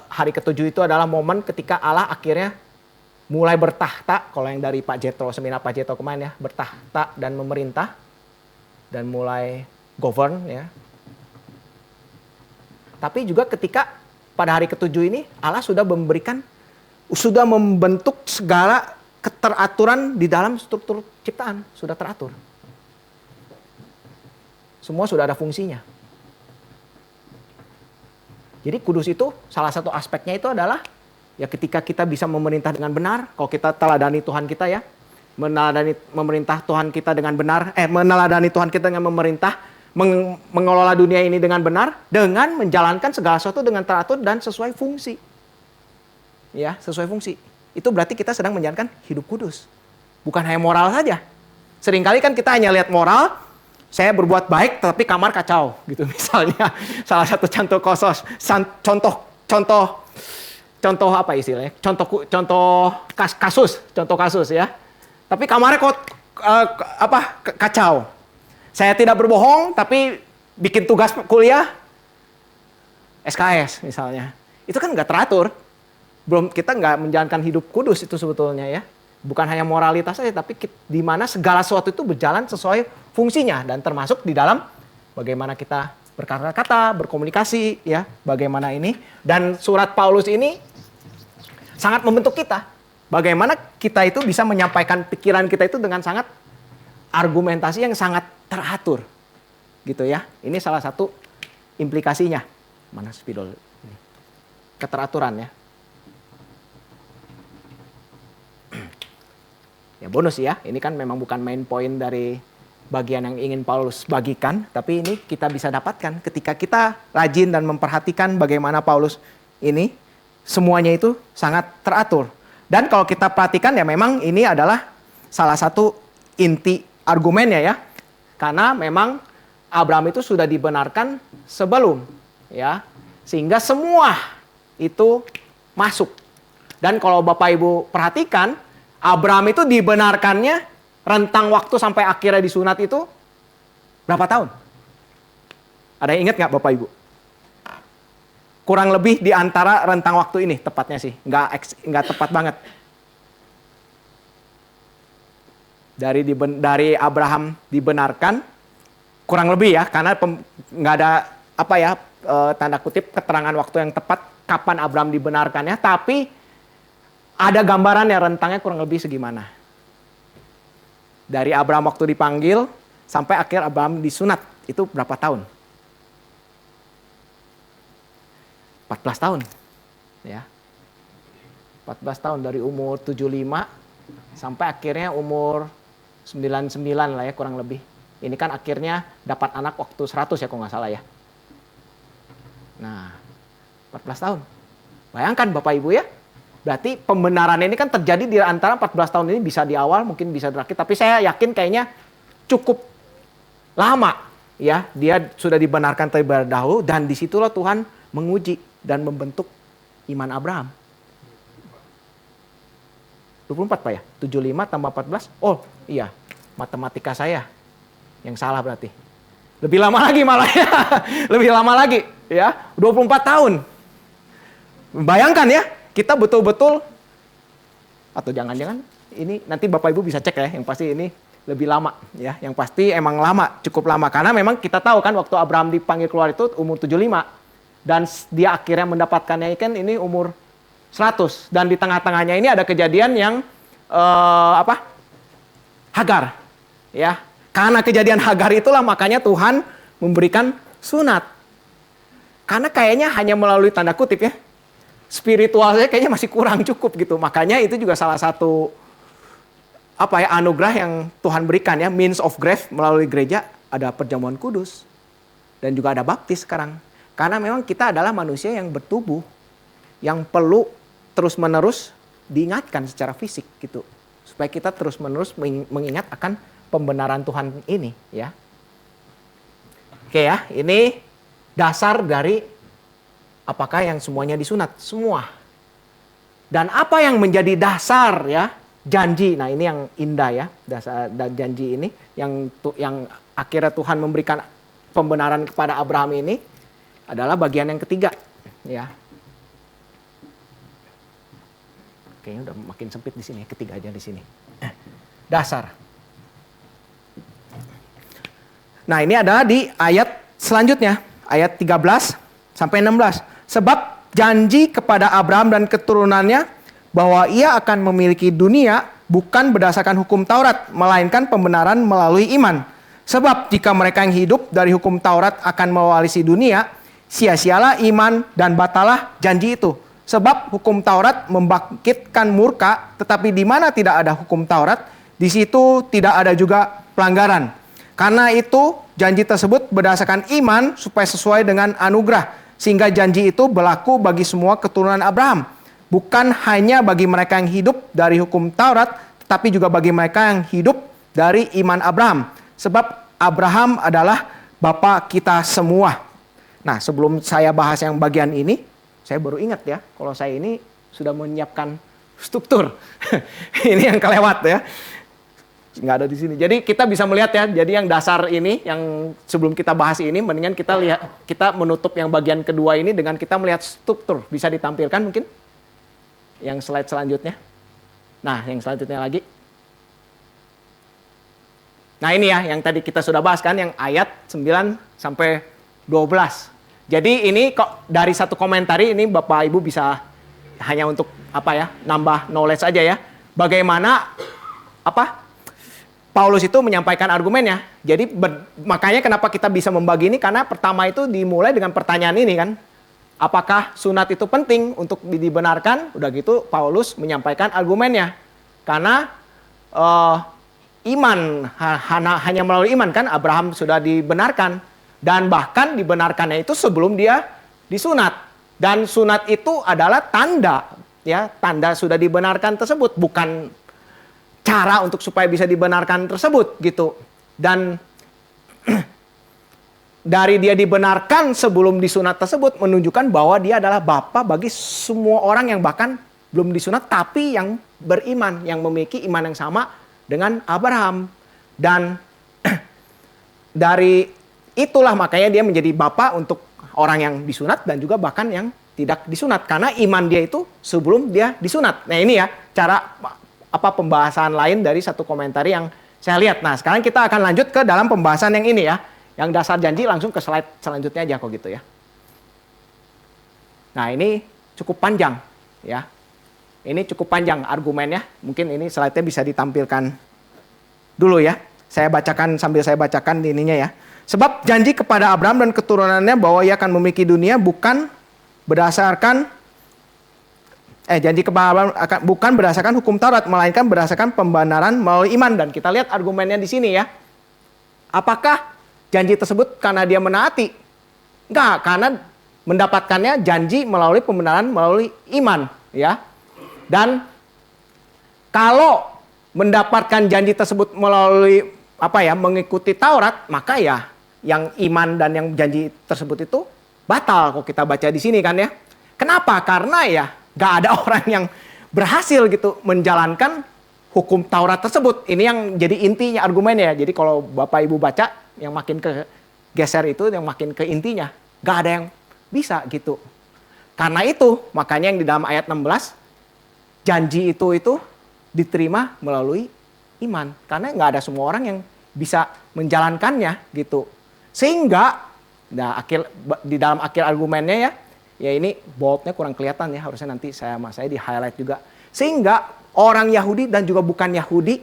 hari ketujuh itu adalah momen ketika Allah akhirnya mulai bertahta. Kalau yang dari Pak Jetro, seminar Pak Jetro kemarin ya, bertahta dan memerintah dan mulai govern ya. Tapi juga ketika pada hari ketujuh ini Allah sudah membentuk segala keteraturan di dalam struktur ciptaan, sudah teratur. Semua sudah ada fungsinya. Jadi kudus itu salah satu aspeknya itu adalah ya ketika kita bisa memerintah dengan benar, kalau kita teladani Tuhan kita ya, memerintah Tuhan kita dengan benar, meneladani Tuhan kita dengan memerintah, mengelola dunia ini dengan benar, dengan menjalankan segala sesuatu dengan teratur dan sesuai fungsi. Ya, sesuai fungsi. Itu berarti kita sedang menjalankan hidup kudus. Bukan hanya moral saja. Seringkali kan kita hanya lihat moral, saya berbuat baik tapi kamar kacau gitu misalnya. Salah satu contoh apa istilahnya? Contoh kasus ya. Tapi kamarnya kacau. Saya tidak berbohong, tapi bikin tugas kuliah SKS misalnya. Itu kan nggak teratur. Kita nggak menjalankan hidup kudus itu sebetulnya ya. Bukan hanya moralitas saja, tapi di mana segala sesuatu itu berjalan sesuai fungsinya. Dan termasuk di dalam bagaimana kita berkata-kata, berkomunikasi ya. Bagaimana ini. Dan surat Paulus ini sangat membentuk kita. Bagaimana kita itu bisa menyampaikan pikiran kita itu dengan sangat argumentasi yang sangat teratur gitu ya. Ini salah satu implikasinya. Mana spidol ini? Keteraturan ya. Ya bonus ya. Ini kan memang bukan main point dari bagian yang ingin Paulus bagikan, tapi ini kita bisa dapatkan ketika kita rajin dan memperhatikan bagaimana Paulus ini semuanya itu sangat teratur. Dan kalau kita perhatikan ya memang ini adalah salah satu inti argumennya ya. Karena memang Abraham itu sudah dibenarkan sebelum ya. Sehingga semua itu masuk. Dan kalau Bapak Ibu perhatikan, Abraham itu dibenarkannya rentang waktu sampai akhirnya disunat itu berapa tahun? Ada yang ingat nggak Bapak Ibu? Kurang lebih di antara rentang waktu ini tepatnya sih, nggak tepat banget. Dari Abraham dibenarkan, kurang lebih ya, karena nggak ada tanda kutip keterangan waktu yang tepat kapan Abraham dibenarkannya, tapi ada gambarannya rentangnya kurang lebih segimana. Dari Abraham waktu dipanggil sampai akhir Abraham disunat, itu berapa tahun? 14 tahun. Ya. 14 tahun dari umur 75 sampai akhirnya umur 99 lah ya kurang lebih. Ini kan akhirnya dapat anak waktu 100 ya kalau nggak salah ya. Nah, 14 tahun. Bayangkan Bapak Ibu ya. Berarti pembenaran ini kan terjadi di antara 14 tahun ini, bisa di awal, mungkin bisa di akhir. Tapi saya yakin kayaknya cukup lama ya. Dia sudah dibenarkan terlebih dahulu dan disitulah Tuhan menguji dan membentuk iman Abraham. 24 Pak ya? 75 tambah 14? Oh iya, matematika saya yang salah berarti. Lebih lama lagi malah ya. Lebih lama lagi ya. 24 tahun. Bayangkan ya, kita betul-betul, atau jangan-jangan ini nanti Bapak Ibu bisa cek ya, yang pasti ini lebih lama ya. Yang pasti emang lama, cukup lama. Karena memang kita tahu kan waktu Abraham dipanggil keluar itu umur 75. Dan dia akhirnya mendapatkannya kan ini umur 100. Dan di tengah-tengahnya ini ada kejadian yang Hagar. Ya. Karena kejadian Hagar itulah makanya Tuhan memberikan sunat. Karena kayaknya hanya melalui tanda kutip ya. Spiritualnya kayaknya masih kurang cukup gitu. Makanya itu juga salah satu anugerah yang Tuhan berikan ya, means of grace melalui gereja, ada perjamuan kudus dan juga ada baptis sekarang. Karena memang kita adalah manusia yang bertubuh, yang perlu terus-menerus diingatkan secara fisik gitu. Supaya kita terus-menerus mengingat akan pembenaran Tuhan ini ya. Oke ya, ini dasar dari apakah yang semuanya disunat? Semua. Dan apa yang menjadi dasar ya? Janji. Nah, ini yang indah ya, dasar dan janji ini yang akhirnya Tuhan memberikan pembenaran kepada Abraham ini adalah bagian yang ketiga ya. Kayaknya udah makin sempit di sini, ketiga aja di sini. Dasar. Nah, ini adalah di ayat selanjutnya, ayat 13 sampai 16. Sebab janji kepada Abraham dan keturunannya bahwa ia akan memiliki dunia bukan berdasarkan hukum Taurat, melainkan pembenaran melalui iman. Sebab jika mereka yang hidup dari hukum Taurat akan mewarisi dunia, sia-sialah iman dan batalah janji itu. Sebab hukum Taurat membangkitkan murka, tetapi di mana tidak ada hukum Taurat, di situ tidak ada juga pelanggaran. Karena itu janji tersebut berdasarkan iman supaya sesuai dengan anugerah. Sehingga janji itu berlaku bagi semua keturunan Abraham. Bukan hanya bagi mereka yang hidup dari hukum Taurat, tetapi juga bagi mereka yang hidup dari iman Abraham. Sebab Abraham adalah bapa kita semua. Nah, sebelum saya bahas yang bagian ini, saya baru ingat ya, kalau saya ini sudah menyiapkan struktur. Ini yang kelewat ya. Nggak ada di sini. Jadi kita bisa melihat ya, jadi yang dasar ini, yang sebelum kita bahas ini, mendingan kita lihat, kita menutup yang bagian kedua ini dengan kita melihat struktur. Bisa ditampilkan mungkin? Yang slide selanjutnya. Nah, yang selanjutnya lagi. Nah ini ya, yang tadi kita sudah bahas kan, yang ayat 9 sampai 12. Jadi ini kok dari satu komentari ini Bapak Ibu bisa hanya untuk nambah knowledge aja ya. Bagaimana Paulus itu menyampaikan argumennya. Jadi makanya kenapa kita bisa membagi ini, karena pertama itu dimulai dengan pertanyaan ini kan. Apakah sunat itu penting untuk dibenarkan? Udah gitu Paulus menyampaikan argumennya. Karena iman hanya melalui iman kan Abraham sudah dibenarkan. Dan bahkan dibenarkannya itu sebelum dia disunat. Dan sunat itu adalah tanda, ya, tanda sudah dibenarkan tersebut, bukan cara untuk supaya bisa dibenarkan tersebut gitu. Dan dari dia dibenarkan sebelum disunat tersebut menunjukkan bahwa dia adalah bapa bagi semua orang yang bahkan belum disunat tapi yang beriman, yang memiliki iman yang sama dengan Abraham. Dan dari itulah makanya dia menjadi bapak untuk orang yang disunat dan juga bahkan yang tidak disunat. Karena iman dia itu sebelum dia disunat. Nah ini ya cara pembahasan lain dari satu komentar yang saya lihat. Nah sekarang kita akan lanjut ke dalam pembahasan yang ini ya. Yang dasar janji langsung ke slide selanjutnya aja kok gitu ya. Nah ini cukup panjang ya. Ini cukup panjang argumennya. Mungkin ini slide-nya bisa ditampilkan dulu ya. Saya bacakan sambil saya bacakan ininya ya. Sebab janji kepada Abraham dan keturunannya bahwa ia akan memiliki dunia bukan berdasarkan janji kepada Abraham bukan berdasarkan hukum Taurat, melainkan berdasarkan pembenaran melalui iman. Dan kita lihat argumennya di sini ya. Apakah janji tersebut karena dia menaati? Enggak, karena mendapatkannya janji melalui pembenaran melalui iman ya. Dan kalau mendapatkan janji tersebut melalui mengikuti Taurat, maka ya yang iman dan yang janji tersebut itu batal kok kita baca di sini kan ya. Kenapa? Karena ya gak ada orang yang berhasil gitu menjalankan hukum Taurat tersebut. Ini yang jadi intinya argumennya. Jadi kalau Bapak Ibu baca yang makin ke geser itu yang makin ke intinya. Gak ada yang bisa gitu. Karena itu makanya yang di dalam ayat 16 janji itu diterima melalui iman. Karena nggak ada semua orang yang bisa menjalankannya gitu. Sehingga di dalam akhir argumennya ya ini boldnya kurang kelihatan ya. Harusnya nanti saya di highlight juga. Sehingga orang Yahudi dan juga bukan Yahudi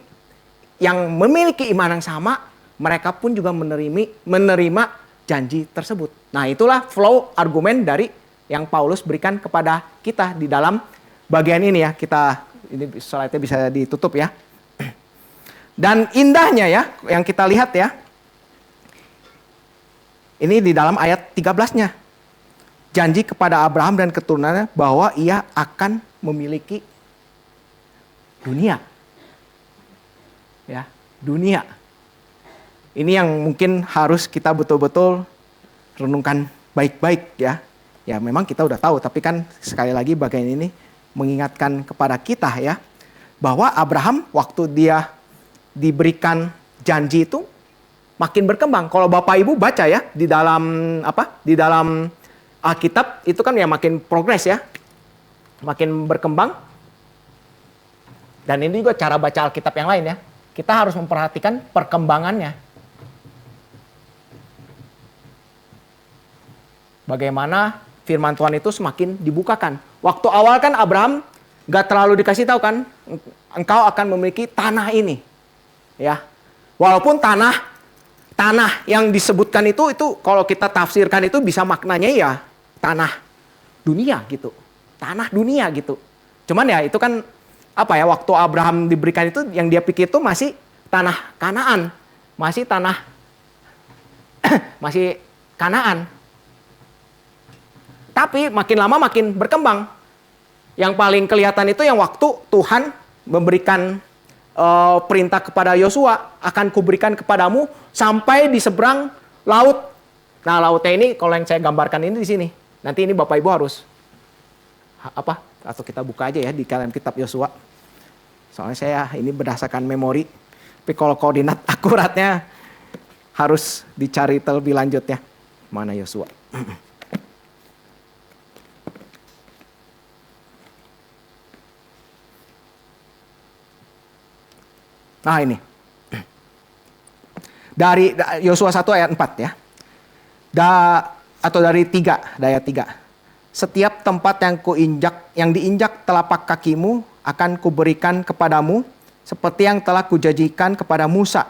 yang memiliki iman yang sama, mereka pun juga menerima janji tersebut. Nah itulah flow argumen dari yang Paulus berikan kepada kita di dalam bagian ini ya. Ini slide-nya bisa ditutup ya. Dan indahnya ya, yang kita lihat ya. Ini di dalam ayat 13-nya. Janji kepada Abraham dan keturunannya bahwa ia akan memiliki dunia. Ya, dunia. Ini yang mungkin harus kita betul-betul renungkan baik-baik ya. Ya memang kita udah tahu, tapi kan sekali lagi bagian ini mengingatkan kepada kita ya. Bahwa Abraham waktu dia diberikan janji itu makin berkembang. Kalau Bapak Ibu baca ya di dalam Di dalam Alkitab itu kan ya makin progres ya. Makin berkembang. Dan ini juga cara baca Alkitab yang lain ya. Kita harus memperhatikan perkembangannya. Bagaimana firman Tuhan itu semakin dibukakan. Waktu awal kan Abraham gak terlalu dikasih tahu kan. Engkau akan memiliki tanah ini. Ya, walaupun tanah yang disebutkan itu kalau kita tafsirkan itu bisa maknanya ya tanah dunia gitu. Tanah dunia gitu. Cuman ya itu kan waktu Abraham diberikan itu yang dia pikir itu masih tanah Kanaan. Masih tanah masih Kanaan. Tapi makin lama makin berkembang. Yang paling kelihatan itu yang waktu Tuhan memberikan perintah kepada Yosua, akan kuberikan kepadamu sampai di seberang laut. Nah lautnya ini kalau yang saya gambarkan ini di sini. Nanti ini Bapak Ibu harus atau kita buka aja ya di dalam kitab Yosua. Soalnya saya ini berdasarkan memori. Tapi kalau koordinat akuratnya harus dicari terlebih lanjut ya. Mana Yosua? Nah ini. Dari Yosua 1 ayat 4 ya. Atau dari 3, ayat 3. Setiap tempat yang diinjak telapak kakimu akan kuberikan kepadamu seperti yang telah kujanjikan kepada Musa.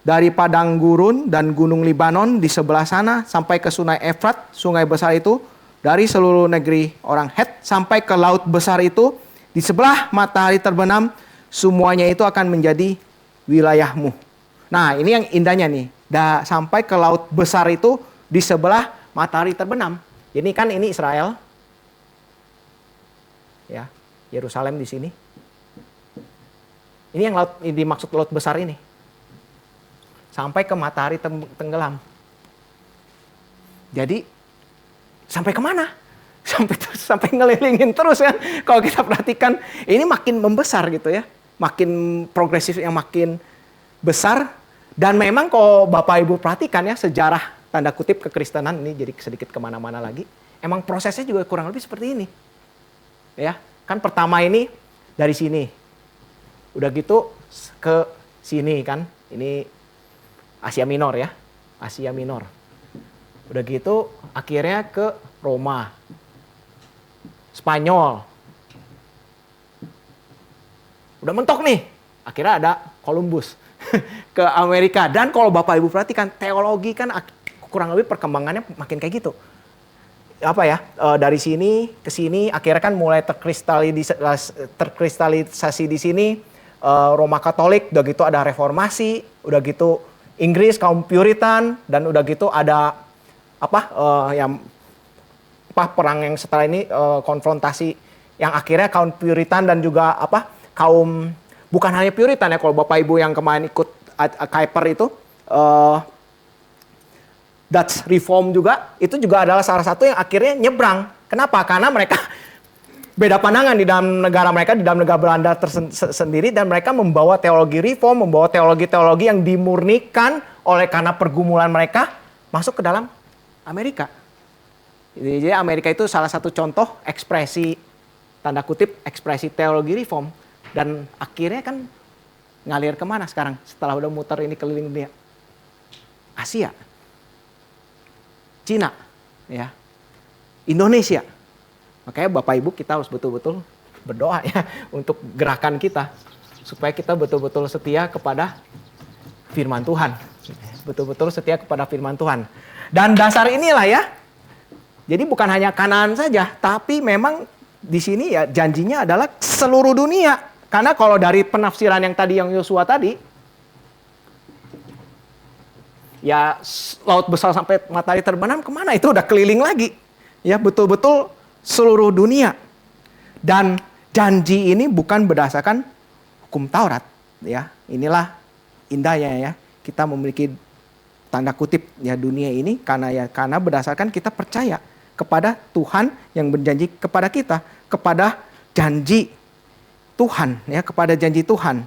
Dari padang gurun dan gunung Libanon di sebelah sana sampai ke sungai Efrat, sungai besar itu, dari seluruh negeri orang Het sampai ke laut besar itu, di sebelah matahari terbenam, semuanya itu akan menjadi wilayahmu. Nah ini yang indahnya nih. Sampai ke laut besar itu di sebelah matahari terbenam. Ini kan ini Israel. Ya, Yerusalem di sini. Ini yang dimaksud laut besar ini. Sampai ke matahari tenggelam. Jadi sampai kemana? sampai ngelilingin terus kan. Kalau kita perhatikan, ini makin membesar gitu ya. Makin progresif yang makin besar. Dan memang kalau Bapak Ibu perhatikan ya, sejarah tanda kutip kekristenan ini jadi sedikit kemana-mana lagi. Emang prosesnya juga kurang lebih seperti ini. Ya, kan pertama ini dari sini. Udah gitu ke sini kan. Ini Asia Minor ya. Asia Minor. Udah gitu akhirnya ke Roma. Spanyol. Udah mentok nih. Akhirnya ada Columbus ke Amerika. Dan kalau Bapak Ibu perhatikan, teologi kan kurang lebih perkembangannya makin kayak gitu. Apa ya, dari sini ke sini akhirnya kan mulai terkristalisasi di sini. Roma Katolik, udah gitu ada reformasi, udah gitu Inggris kaum Puritan, dan udah gitu ada perang yang setelah ini konfrontasi yang akhirnya kaum Puritan dan juga kaum bukan hanya Puritan ya, kalau Bapak Ibu yang kemarin ikut Kuiper itu Dutch Reform juga, itu juga adalah salah satu yang akhirnya nyebrang. Kenapa? Karena mereka beda pandangan di dalam negara mereka, di dalam negara Belanda sendiri, dan mereka membawa teologi reform, membawa teologi-teologi yang dimurnikan oleh karena pergumulan mereka masuk ke dalam Amerika. Jadi Amerika itu salah satu contoh ekspresi, tanda kutip, ekspresi teologi reform. Dan akhirnya kan ngalir kemana sekarang setelah udah muter ini keliling dunia? Asia, Cina, ya, Indonesia. Makanya Bapak Ibu kita harus betul-betul berdoa ya untuk gerakan kita. Supaya kita betul-betul setia kepada firman Tuhan. Betul-betul setia kepada firman Tuhan. Dan dasar inilah ya. Jadi bukan hanya Kanaan saja. Tapi memang di sini ya janjinya adalah seluruh dunia. Karena kalau dari penafsiran yang tadi yang Yosua tadi. Ya laut besar sampai matahari terbenam kemana? Itu udah keliling lagi. Ya betul-betul seluruh dunia. Dan janji ini bukan berdasarkan hukum Taurat, ya. Inilah indahnya ya. Kita memiliki tanda kutip ya dunia ini karena berdasarkan kita percaya kepada Tuhan yang berjanji kepada kita, kepada janji Tuhan ya, kepada janji Tuhan.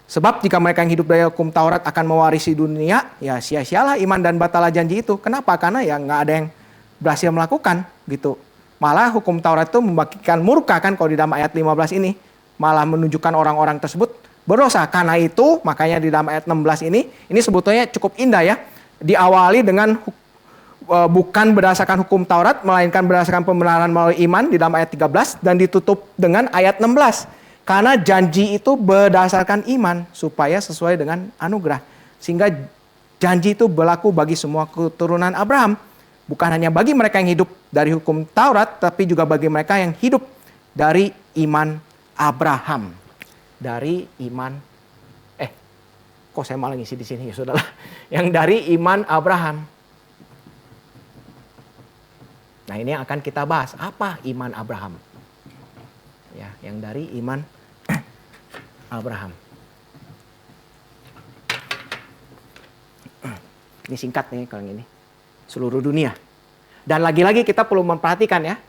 Sebab jika mereka yang hidup dari hukum Taurat akan mewarisi dunia, ya sia-sialah iman dan batalah janji itu. Kenapa? Karena ya nggak ada yang berhasil melakukan gitu. Malah hukum Taurat itu membagikan murka kan kalau di dalam ayat 15 ini. Malah menunjukkan orang-orang tersebut berdosa. Karena itu makanya di dalam ayat 16 ini sebetulnya cukup indah ya. Diawali dengan bukan berdasarkan hukum Taurat, melainkan berdasarkan pembenaran melalui iman di dalam ayat 13. Dan ditutup dengan ayat 16. Karena janji itu berdasarkan iman supaya sesuai dengan anugerah. Sehingga janji itu berlaku bagi semua keturunan Abraham. Bukan hanya bagi mereka yang hidup dari hukum Taurat, tapi juga bagi mereka yang hidup dari iman Abraham. Dari iman, kok saya malah ngisi di sini ya sudahlah. Yang dari iman Abraham. Nah ini yang akan kita bahas. Apa iman Abraham? Ya, yang dari iman Abraham. Ini singkat nih kalau ini. Seluruh dunia. Dan lagi-lagi kita perlu memperhatikan ya.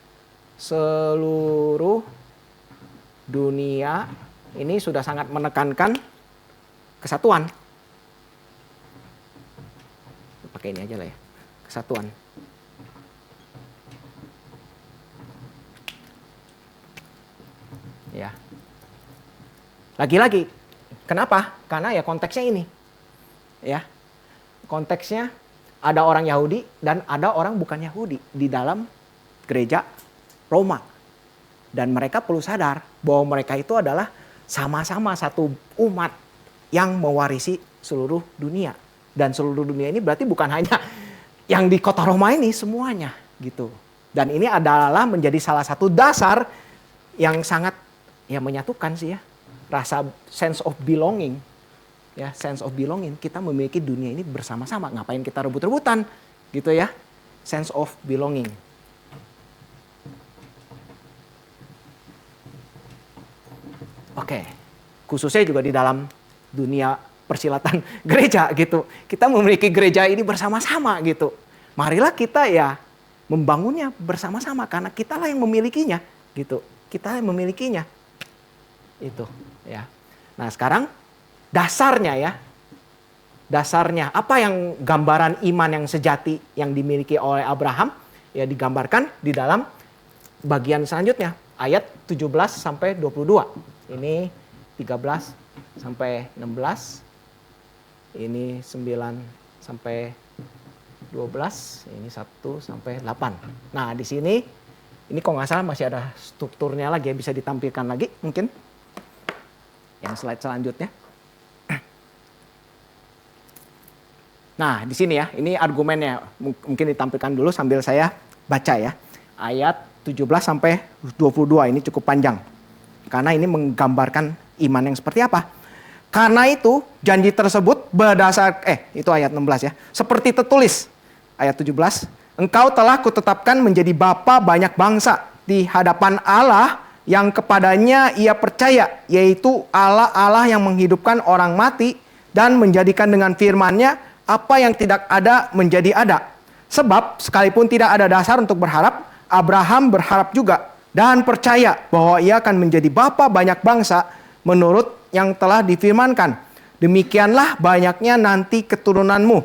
Seluruh dunia ini sudah sangat menekankan kesatuan. Pakai ini aja lah ya. Kesatuan. Ya. Lagi-lagi. Kenapa? Karena ya konteksnya ini. Ya. Konteksnya ada orang Yahudi dan ada orang bukan Yahudi di dalam gereja Roma. Dan mereka perlu sadar bahwa mereka itu adalah sama-sama satu umat yang mewarisi seluruh dunia. Dan seluruh dunia ini berarti bukan hanya yang di kota Roma ini, semuanya gitu. Dan ini adalah menjadi salah satu dasar yang sangat ya menyatukan sih ya. Rasa sense of belonging. Ya, sense of belonging, kita memiliki dunia ini bersama-sama. Ngapain kita rebut-rebutan? Gitu ya. Sense of belonging. Oke. Khususnya juga di dalam dunia persilatan gereja gitu. Kita memiliki gereja ini bersama-sama gitu. Marilah kita ya membangunnya bersama-sama karena kitalah yang memilikinya gitu. Kita yang memilikinya. Itu ya. Nah, sekarang dasarnya ya. Dasarnya apa yang gambaran iman yang sejati yang dimiliki oleh Abraham ya digambarkan di dalam bagian selanjutnya ayat 17 sampai 22. Ini 13 sampai 16. Ini 9 sampai 12, ini 1 sampai 8. Nah, di sini ini kalau nggak salah masih ada strukturnya lagi ya, bisa ditampilkan lagi mungkin. Yang slide selanjutnya. Nah, di sini ya, ini argumennya mungkin ditampilkan dulu sambil saya baca ya. Ayat 17 sampai 22 ini cukup panjang. Karena ini menggambarkan iman yang seperti apa. Karena itu janji tersebut berdasar itu ayat 16 ya. Seperti tertulis ayat 17, engkau telah kutetapkan menjadi bapa banyak bangsa di hadapan Allah yang kepadanya ia percaya, yaitu Allah yang menghidupkan orang mati dan menjadikan dengan firman-Nya apa yang tidak ada menjadi ada. Sebab sekalipun tidak ada dasar untuk berharap, Abraham berharap juga dan percaya bahwa ia akan menjadi bapa banyak bangsa menurut yang telah difirmankan. Demikianlah banyaknya nanti keturunanmu.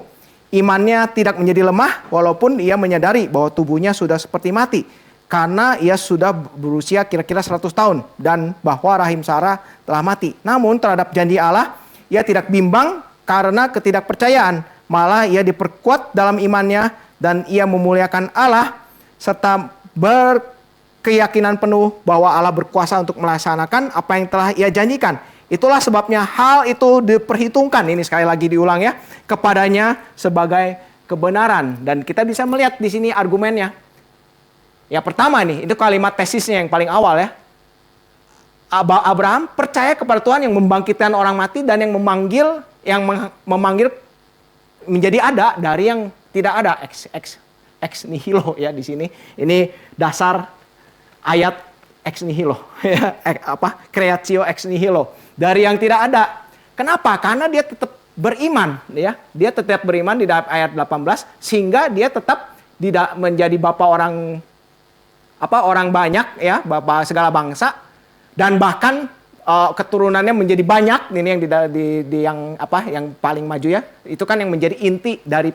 Imannya tidak menjadi lemah walaupun ia menyadari bahwa tubuhnya sudah seperti mati. Karena ia sudah berusia kira-kira 100 tahun dan bahwa rahim Sarah telah mati. Namun terhadap janji Allah, ia tidak bimbang karena ketidakpercayaan. Malah ia diperkuat dalam imannya dan ia memuliakan Allah serta berkeyakinan penuh bahwa Allah berkuasa untuk melaksanakan apa yang telah ia janjikan. Itulah sebabnya hal itu diperhitungkan, ini sekali lagi diulang ya, kepadanya sebagai kebenaran. Dan kita bisa melihat di sini argumennya. Ya pertama nih, itu kalimat tesisnya yang paling awal ya. Abraham percaya kepada Tuhan yang membangkitkan orang mati dan yang memanggil menjadi ada dari yang tidak ada, ex nihilo ya di sini. Ini dasar ayat ex nihilo ya, creatio ex nihilo, dari yang tidak ada. Kenapa? Karena dia tetap beriman ya. Dia tetap beriman di dalam ayat 18 sehingga dia tetap menjadi bapa orang banyak ya, bapa segala bangsa, dan bahkan keturunannya menjadi banyak. Ini yang yang paling maju ya. Itu kan yang menjadi inti dari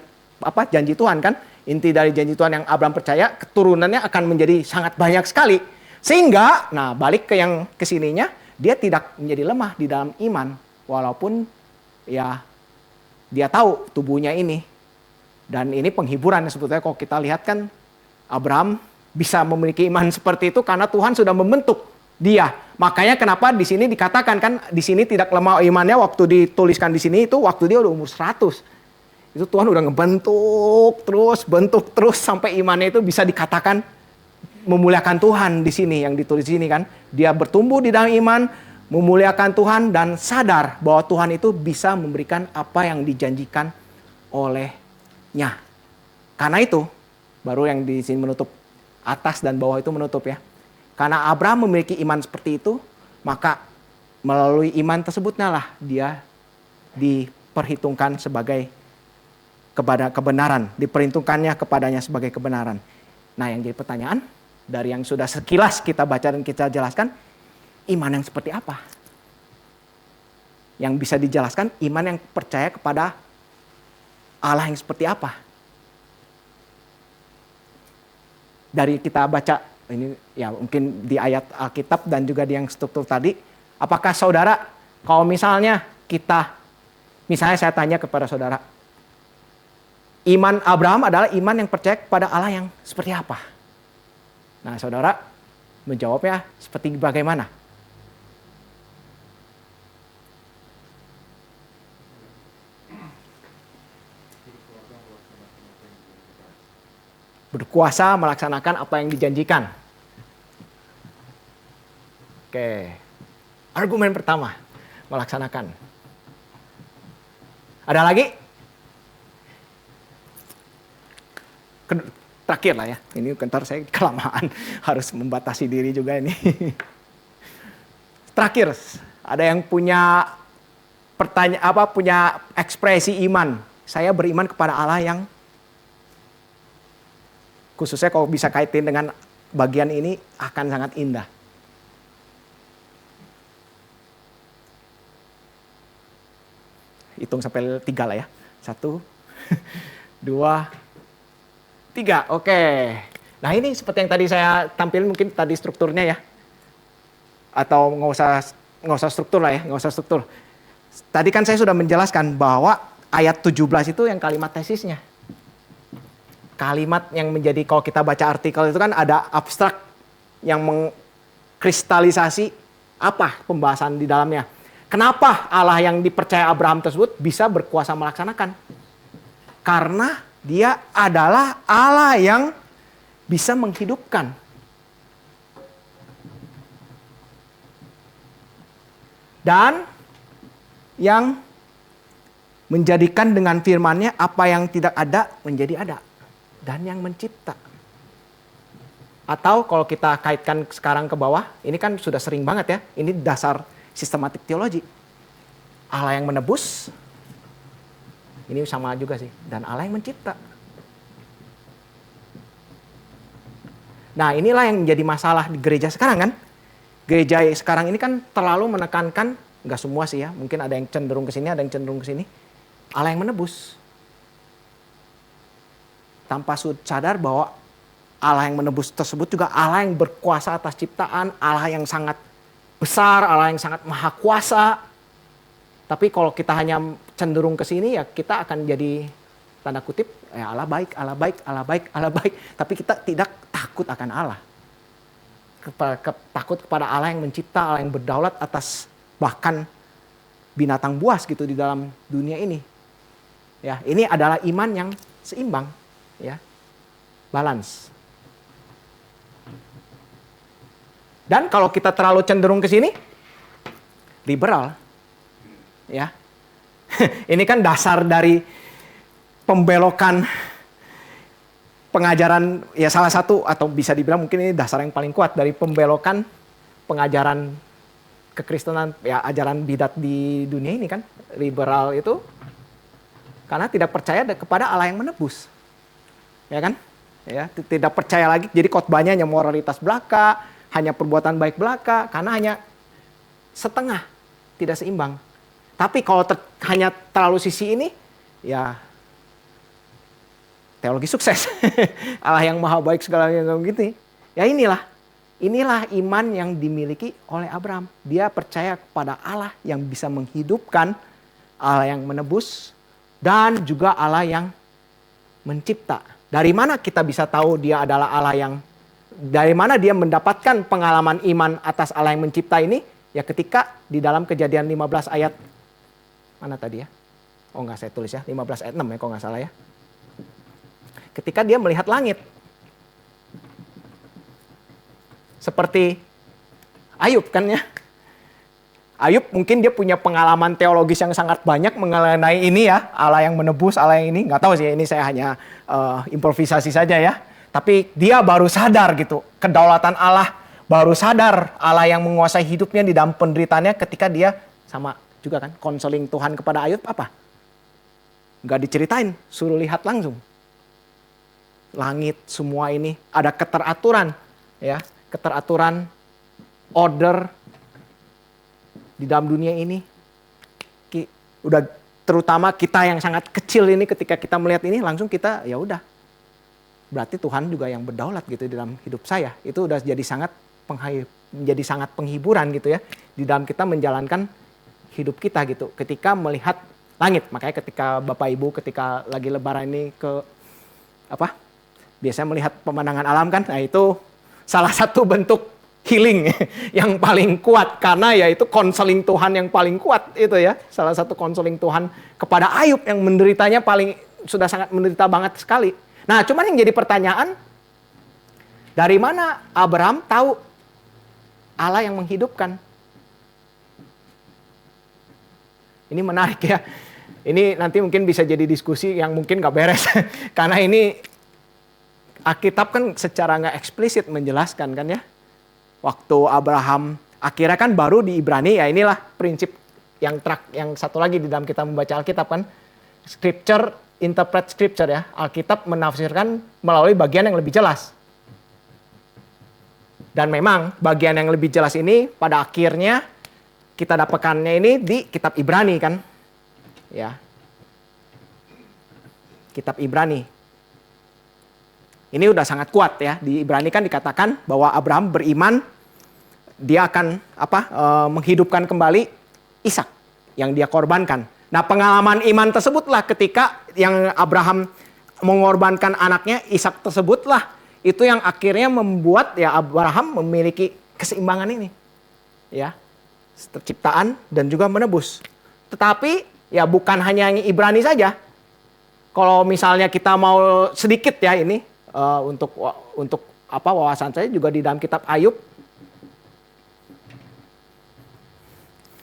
janji Tuhan kan. Inti dari janji Tuhan yang Abraham percaya, keturunannya akan menjadi sangat banyak sekali. Sehingga balik ke yang kesininya, dia tidak menjadi lemah di dalam iman walaupun ya dia tahu tubuhnya ini. Dan ini penghiburan sebetulnya kalau kita lihat kan, Abraham bisa memiliki iman seperti itu karena Tuhan sudah membentuk dia. Makanya kenapa di sini dikatakan kan, di sini tidak lemah imannya waktu dituliskan di sini itu waktu dia udah umur 100. Itu Tuhan udah bentuk terus sampai imannya itu bisa dikatakan memuliakan Tuhan di sini yang ditulis di sini kan. Dia bertumbuh di dalam iman, memuliakan Tuhan dan sadar bahwa Tuhan itu bisa memberikan apa yang dijanjikan olehnya. Karena itu baru yang di sini menutup, atas dan bawah itu menutup ya. Karena Abraham memiliki iman seperti itu, maka melalui iman tersebutnya lah dia diperhitungkan sebagai kebenaran, diperhitungkannya kepadanya sebagai kebenaran. Nah, yang jadi pertanyaan dari yang sudah sekilas kita baca dan kita jelaskan, iman yang seperti apa? Yang bisa dijelaskan, iman yang percaya kepada Allah yang seperti apa? Dari kita baca ini ya mungkin di ayat Alkitab dan juga di yang struktur tadi, apakah saudara kalau misalnya saya tanya kepada saudara, iman Abraham adalah iman yang percaya kepada Allah yang seperti apa? Nah, saudara menjawabnya seperti bagaimana? Berkuasa melaksanakan apa yang dijanjikan. Oke. Argumen pertama, melaksanakan. Ada lagi? Terakhir lah ya. Ini ntar saya kelamaan harus membatasi diri juga ini. Terakhir, ada yang punya punya ekspresi iman. Saya beriman kepada Allah yang Khususnya kalau bisa kaitin dengan bagian ini akan sangat indah. Hitung sampai 3 lah ya. 1, 2, 3. Oke. Nah ini seperti yang tadi saya tampilin, mungkin tadi strukturnya ya. Atau nggak usah struktur lah ya, nggak usah struktur. Tadi kan saya sudah menjelaskan bahwa ayat 17 itu yang kalimat tesisnya. Kalimat yang menjadi, kalau kita baca artikel itu kan ada abstrak yang mengkristalisasi apa pembahasan di dalamnya. Kenapa Allah yang dipercaya Abraham tersebut bisa berkuasa melaksanakan? Karena dia adalah Allah yang bisa menghidupkan. Dan yang menjadikan dengan firman-Nya apa yang tidak ada menjadi ada. Dan yang mencipta. Atau kalau kita kaitkan sekarang ke bawah, ini kan sudah sering banget ya. Ini dasar sistematik teologi. Allah yang menebus, ini sama juga sih. Dan Allah yang mencipta. Nah inilah yang menjadi masalah di gereja sekarang kan. Gereja sekarang ini kan terlalu menekankan, nggak semua sih ya, mungkin ada yang cenderung ke sini, ada yang cenderung ke sini. Allah yang menebus. Tanpa sadar bahwa Allah yang menebus tersebut juga Allah yang berkuasa atas ciptaan, Allah yang sangat besar, Allah yang sangat maha kuasa. Tapi kalau kita hanya cenderung ke sini ya kita akan jadi tanda kutip ya Allah baik, Allah baik, Allah baik, Allah baik. Tapi kita tidak takut akan Allah. Takut kepada Allah yang mencipta, Allah yang berdaulat atas bahkan binatang buas gitu di dalam dunia ini. Ya, ini adalah iman yang seimbang, ya. Balance. Dan kalau kita terlalu cenderung ke sini, liberal. Ya. Ini kan dasar dari pembelokan pengajaran, ya salah satu atau bisa dibilang mungkin ini dasar yang paling kuat dari pembelokan pengajaran kekristenan, ya ajaran bidat di dunia ini kan. Liberal itu karena tidak percaya kepada Allah yang menebus. Ya kan? Ya, tidak percaya lagi, jadi khotbahnya hanya moralitas belaka, hanya perbuatan baik belaka, karena hanya setengah, tidak seimbang. Tapi kalau hanya terlalu sisi ini, ya teologi sukses. Allah yang maha baik segalanya gitu. Ya inilah iman yang dimiliki oleh Abraham. Dia percaya kepada Allah yang bisa menghidupkan, Allah yang menebus, dan juga Allah yang mencipta. Dari mana kita bisa tahu dia adalah Allah yang, dari mana dia mendapatkan pengalaman iman atas Allah yang mencipta ini? Ya ketika di dalam Kejadian 15 ayat, mana tadi ya? Oh enggak, saya tulis ya, 15 ayat 6 ya kalau nggak salah ya. Ketika dia melihat langit. Seperti Ayub kan ya. Ayub mungkin dia punya pengalaman teologis yang sangat banyak mengenai ini ya. Allah yang menebus, Allah yang ini. Nggak tahu sih, ini saya hanya improvisasi saja ya. Tapi dia baru sadar gitu. Kedaulatan Allah, baru sadar Allah yang menguasai hidupnya di dalam penderitaannya ketika dia sama juga kan. Konseling Tuhan kepada Ayub apa? Nggak diceritain, suruh lihat langsung. Langit semua ini ada keteraturan ya. Keteraturan, order di dalam dunia ini. Udah terutama kita yang sangat kecil ini ketika kita melihat ini langsung kita ya udah. Berarti Tuhan juga yang berdaulat gitu di dalam hidup saya. Itu udah jadi menjadi sangat penghiburan gitu ya di dalam kita menjalankan hidup kita gitu. Ketika melihat langit, makanya ketika Bapak Ibu ketika lagi lebaran ini biasanya melihat pemandangan alam kan. Nah, itu salah satu bentuk healing yang paling kuat karena yaitu konseling Tuhan yang paling kuat itu ya. Salah satu konseling Tuhan kepada Ayub yang menderitanya sudah sangat menderita banget sekali. Nah, cuman yang jadi pertanyaan, dari mana Abraham tahu Allah yang menghidupkan? Ini menarik ya. Ini nanti mungkin bisa jadi diskusi yang mungkin gak beres karena ini Alkitab kan secara gak eksplisit menjelaskan kan ya. Waktu Abraham akhirnya kan baru di Ibrani, ya inilah prinsip yang satu lagi di dalam kita membaca Alkitab kan. Scripture interpret scripture ya. Alkitab menafsirkan melalui bagian yang lebih jelas. Dan memang bagian yang lebih jelas ini pada akhirnya kita dapatkannya ini di kitab Ibrani kan. Ya. Kitab Ibrani. Ini udah sangat kuat ya. Di Ibrani kan dikatakan bahwa Abraham beriman, dia akan menghidupkan kembali Ishak yang dia korbankan. Nah, pengalaman iman tersebutlah ketika yang Abraham mengorbankan anaknya Ishak tersebutlah itu yang akhirnya membuat ya Abraham memiliki keseimbangan ini. Ya. Terciptaan dan juga menebus. Tetapi ya bukan hanya yang Ibrani saja. Kalau misalnya kita mau sedikit ya ini untuk wawasan saya juga di dalam kitab Ayub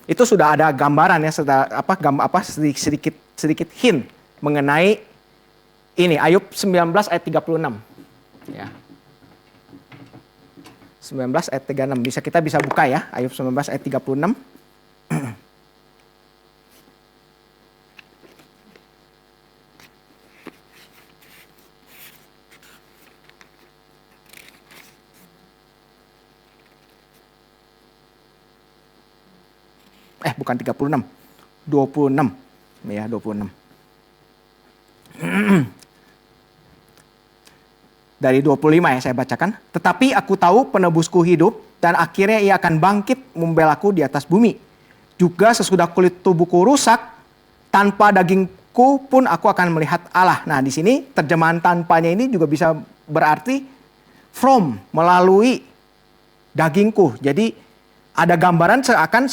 itu sudah ada gambaran ya, sedikit hint mengenai ini Ayub 19 ayat 36 ya. 19 ayat 36 kita bisa buka ya, Ayub 19 ayat 36. Bukan 36, 26 ya, 26. Dari 25 ya saya bacakan. Tetapi aku tahu penebusku hidup dan akhirnya ia akan bangkit membelaku di atas bumi. Juga sesudah kulit tubuhku rusak, tanpa dagingku pun aku akan melihat Allah. Nah, di sini terjemahan tanpanya ini juga bisa berarti from, melalui dagingku. Jadi ada gambaran seakan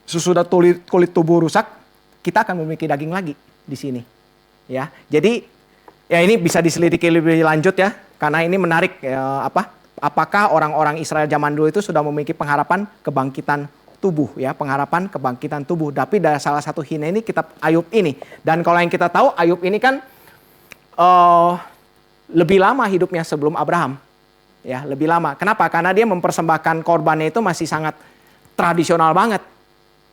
sesudah kulit tubuh rusak, kita akan memiliki daging lagi di sini. Ya, jadi ya ini bisa diselidiki lebih lanjut ya, karena ini menarik. Apakah orang-orang Israel zaman dulu itu sudah memiliki pengharapan kebangkitan tubuh ya, pengharapan kebangkitan tubuh. Tapi dari salah satu hint ini kitab Ayub ini. Dan kalau yang kita tahu Ayub ini kan lebih lama hidupnya sebelum Abraham. Ya, lebih lama. Kenapa? Karena dia mempersembahkan korbannya itu masih sangat tradisional banget.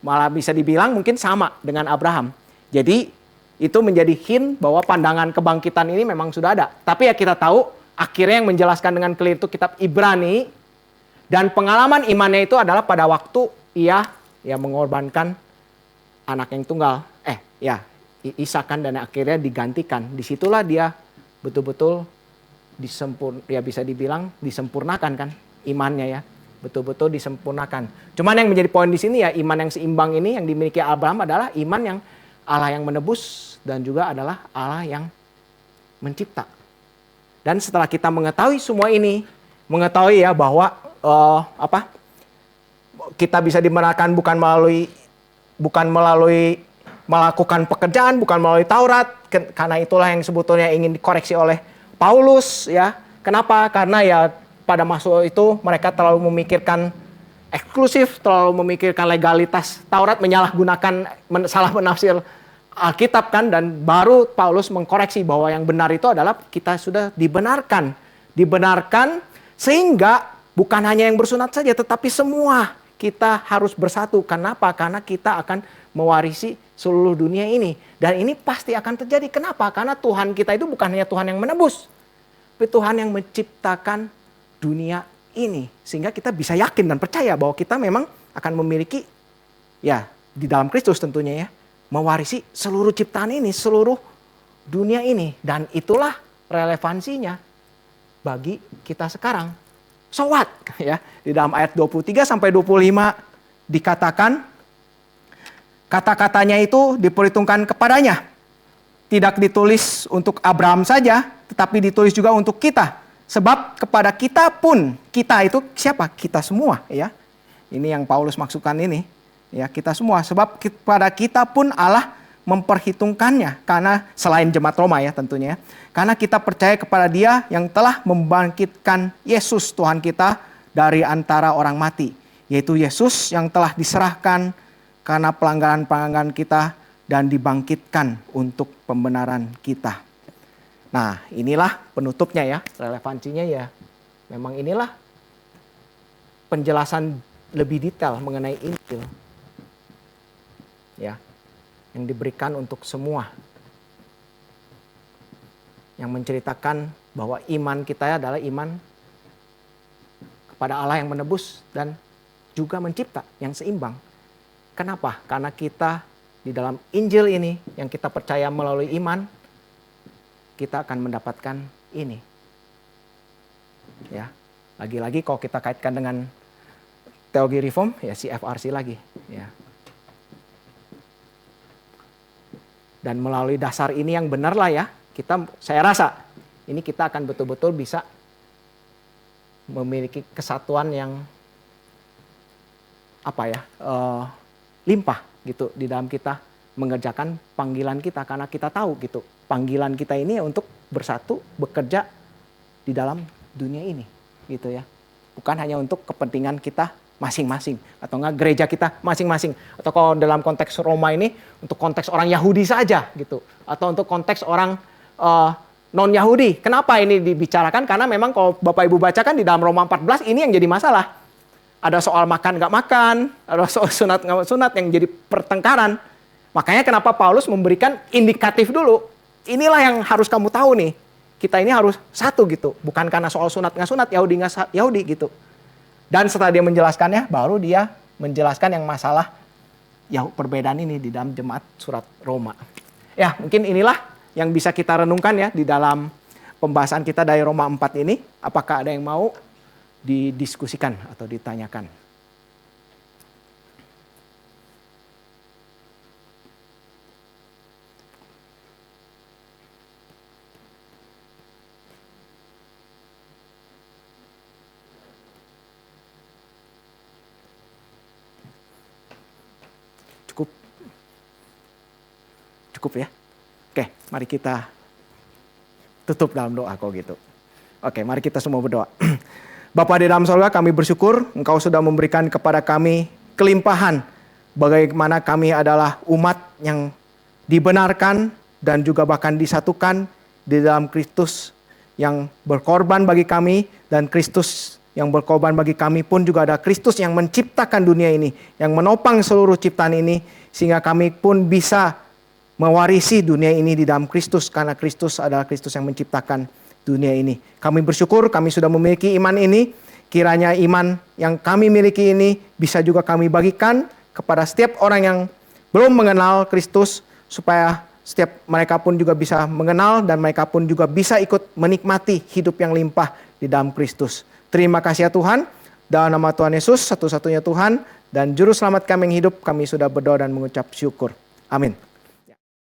Malah bisa dibilang mungkin sama dengan Abraham. Jadi itu menjadi hint bahwa pandangan kebangkitan ini memang sudah ada. Tapi ya kita tahu akhirnya yang menjelaskan dengan clear itu kitab Ibrani. Dan pengalaman imannya itu adalah pada waktu ia mengorbankan anak yang tunggal. Ishak kan, dan akhirnya digantikan. Disitulah dia betul-betul bisa dibilang disempurnakan kan imannya ya. Betul-betul disempurnakan. Cuman yang menjadi poin di sini ya, iman yang seimbang ini yang dimiliki Abraham adalah iman yang Allah yang menebus dan juga adalah Allah yang mencipta. Dan setelah kita mengetahui semua ini, mengetahui ya bahwa kita bisa dibenarkan bukan melalui melakukan pekerjaan, bukan melalui Taurat, karena itulah yang sebetulnya ingin dikoreksi oleh Paulus ya. Kenapa? Karena ya pada masa itu mereka terlalu memikirkan eksklusif, terlalu memikirkan legalitas Taurat, salah menafsir Alkitab kan, dan baru Paulus mengkoreksi bahwa yang benar itu adalah kita sudah dibenarkan sehingga bukan hanya yang bersunat saja tetapi semua kita harus bersatu. Kenapa? Karena kita akan mewarisi seluruh dunia ini, dan ini pasti akan terjadi. Kenapa? Karena Tuhan kita itu bukan hanya Tuhan yang menebus, tapi Tuhan yang menciptakan dunia ini, sehingga kita bisa yakin dan percaya bahwa kita memang akan memiliki ya di dalam Kristus tentunya ya, mewarisi seluruh ciptaan ini, seluruh dunia ini, dan itulah relevansinya bagi kita sekarang. So what? Ya, di dalam ayat 23 sampai 25 dikatakan kata-katanya itu diperhitungkan kepadanya. Tidak ditulis untuk Abraham saja, tetapi ditulis juga untuk kita. Sebab kepada kita pun, kita itu siapa? Kita semua ya. Ini yang Paulus maksudkan ini. Ya, kita semua. Sebab kepada kita pun Allah memperhitungkannya. Karena selain jemaat Roma ya tentunya. Karena kita percaya kepada Dia yang telah membangkitkan Yesus Tuhan kita dari antara orang mati. Yaitu Yesus yang telah diserahkan karena pelanggaran-pelanggaran kita dan dibangkitkan untuk pembenaran kita. Nah, inilah penutupnya ya, relevansinya ya. Memang inilah penjelasan lebih detail mengenai Injil. Ya, yang diberikan untuk semua. yang menceritakan bahwa iman kita adalah iman kepada Allah yang menebus dan juga mencipta yang seimbang. Kenapa? Karena kita di dalam Injil ini yang kita percaya melalui iman, kita akan mendapatkan ini. Ya, lagi-lagi kalau kita kaitkan dengan teologi reform, ya CFRC lagi. Ya. Dan melalui dasar ini yang benar lah ya, saya rasa ini kita akan betul-betul bisa memiliki kesatuan yang limpah gitu di dalam kita mengerjakan panggilan kita, karena kita tahu gitu panggilan kita ini untuk bersatu bekerja di dalam dunia ini gitu ya, bukan hanya untuk kepentingan kita masing-masing atau enggak gereja kita masing-masing, atau kalau dalam konteks Roma ini untuk konteks orang Yahudi saja gitu, atau untuk konteks orang non Yahudi. Kenapa ini dibicarakan? Karena memang kalau Bapak Ibu bacakan di dalam Roma 14 ini yang jadi masalah. Ada soal makan nggak makan, ada soal sunat nggak sunat yang jadi pertengkaran. Makanya kenapa Paulus memberikan indikatif dulu. Inilah yang harus kamu tahu nih. Kita ini harus satu gitu. Bukan karena soal sunat nggak sunat, Yahudi nggak Yahudi gitu. Dan setelah dia menjelaskannya, baru dia menjelaskan yang masalah perbedaan ini di dalam jemaat surat Roma. Ya mungkin inilah yang bisa kita renungkan ya di dalam pembahasan kita dari Roma 4 ini. Apakah ada yang mau didiskusikan atau ditanyakan? Cukup ya? Oke, mari kita tutup dalam doa kok gitu. Oke, mari kita semua berdoa. Bapa di dalam surga, kami bersyukur Engkau sudah memberikan kepada kami kelimpahan bagaimana kami adalah umat yang dibenarkan dan juga bahkan disatukan di dalam Kristus yang berkorban bagi kami, dan Kristus yang berkorban bagi kami pun juga ada Kristus yang menciptakan dunia ini, yang menopang seluruh ciptaan ini, sehingga kami pun bisa mewarisi dunia ini di dalam Kristus, karena Kristus adalah Kristus yang menciptakan dunia ini. Kami bersyukur kami sudah memiliki iman ini. Kiranya iman yang kami miliki ini bisa juga kami bagikan kepada setiap orang yang belum mengenal Kristus, supaya setiap mereka pun juga bisa mengenal dan mereka pun juga bisa ikut menikmati hidup yang limpah di dalam Kristus. Terima kasih ya Tuhan. Dalam nama Tuhan Yesus, satu-satunya Tuhan dan Juru Selamat kami yang hidup, kami sudah berdoa dan mengucap syukur. Amin.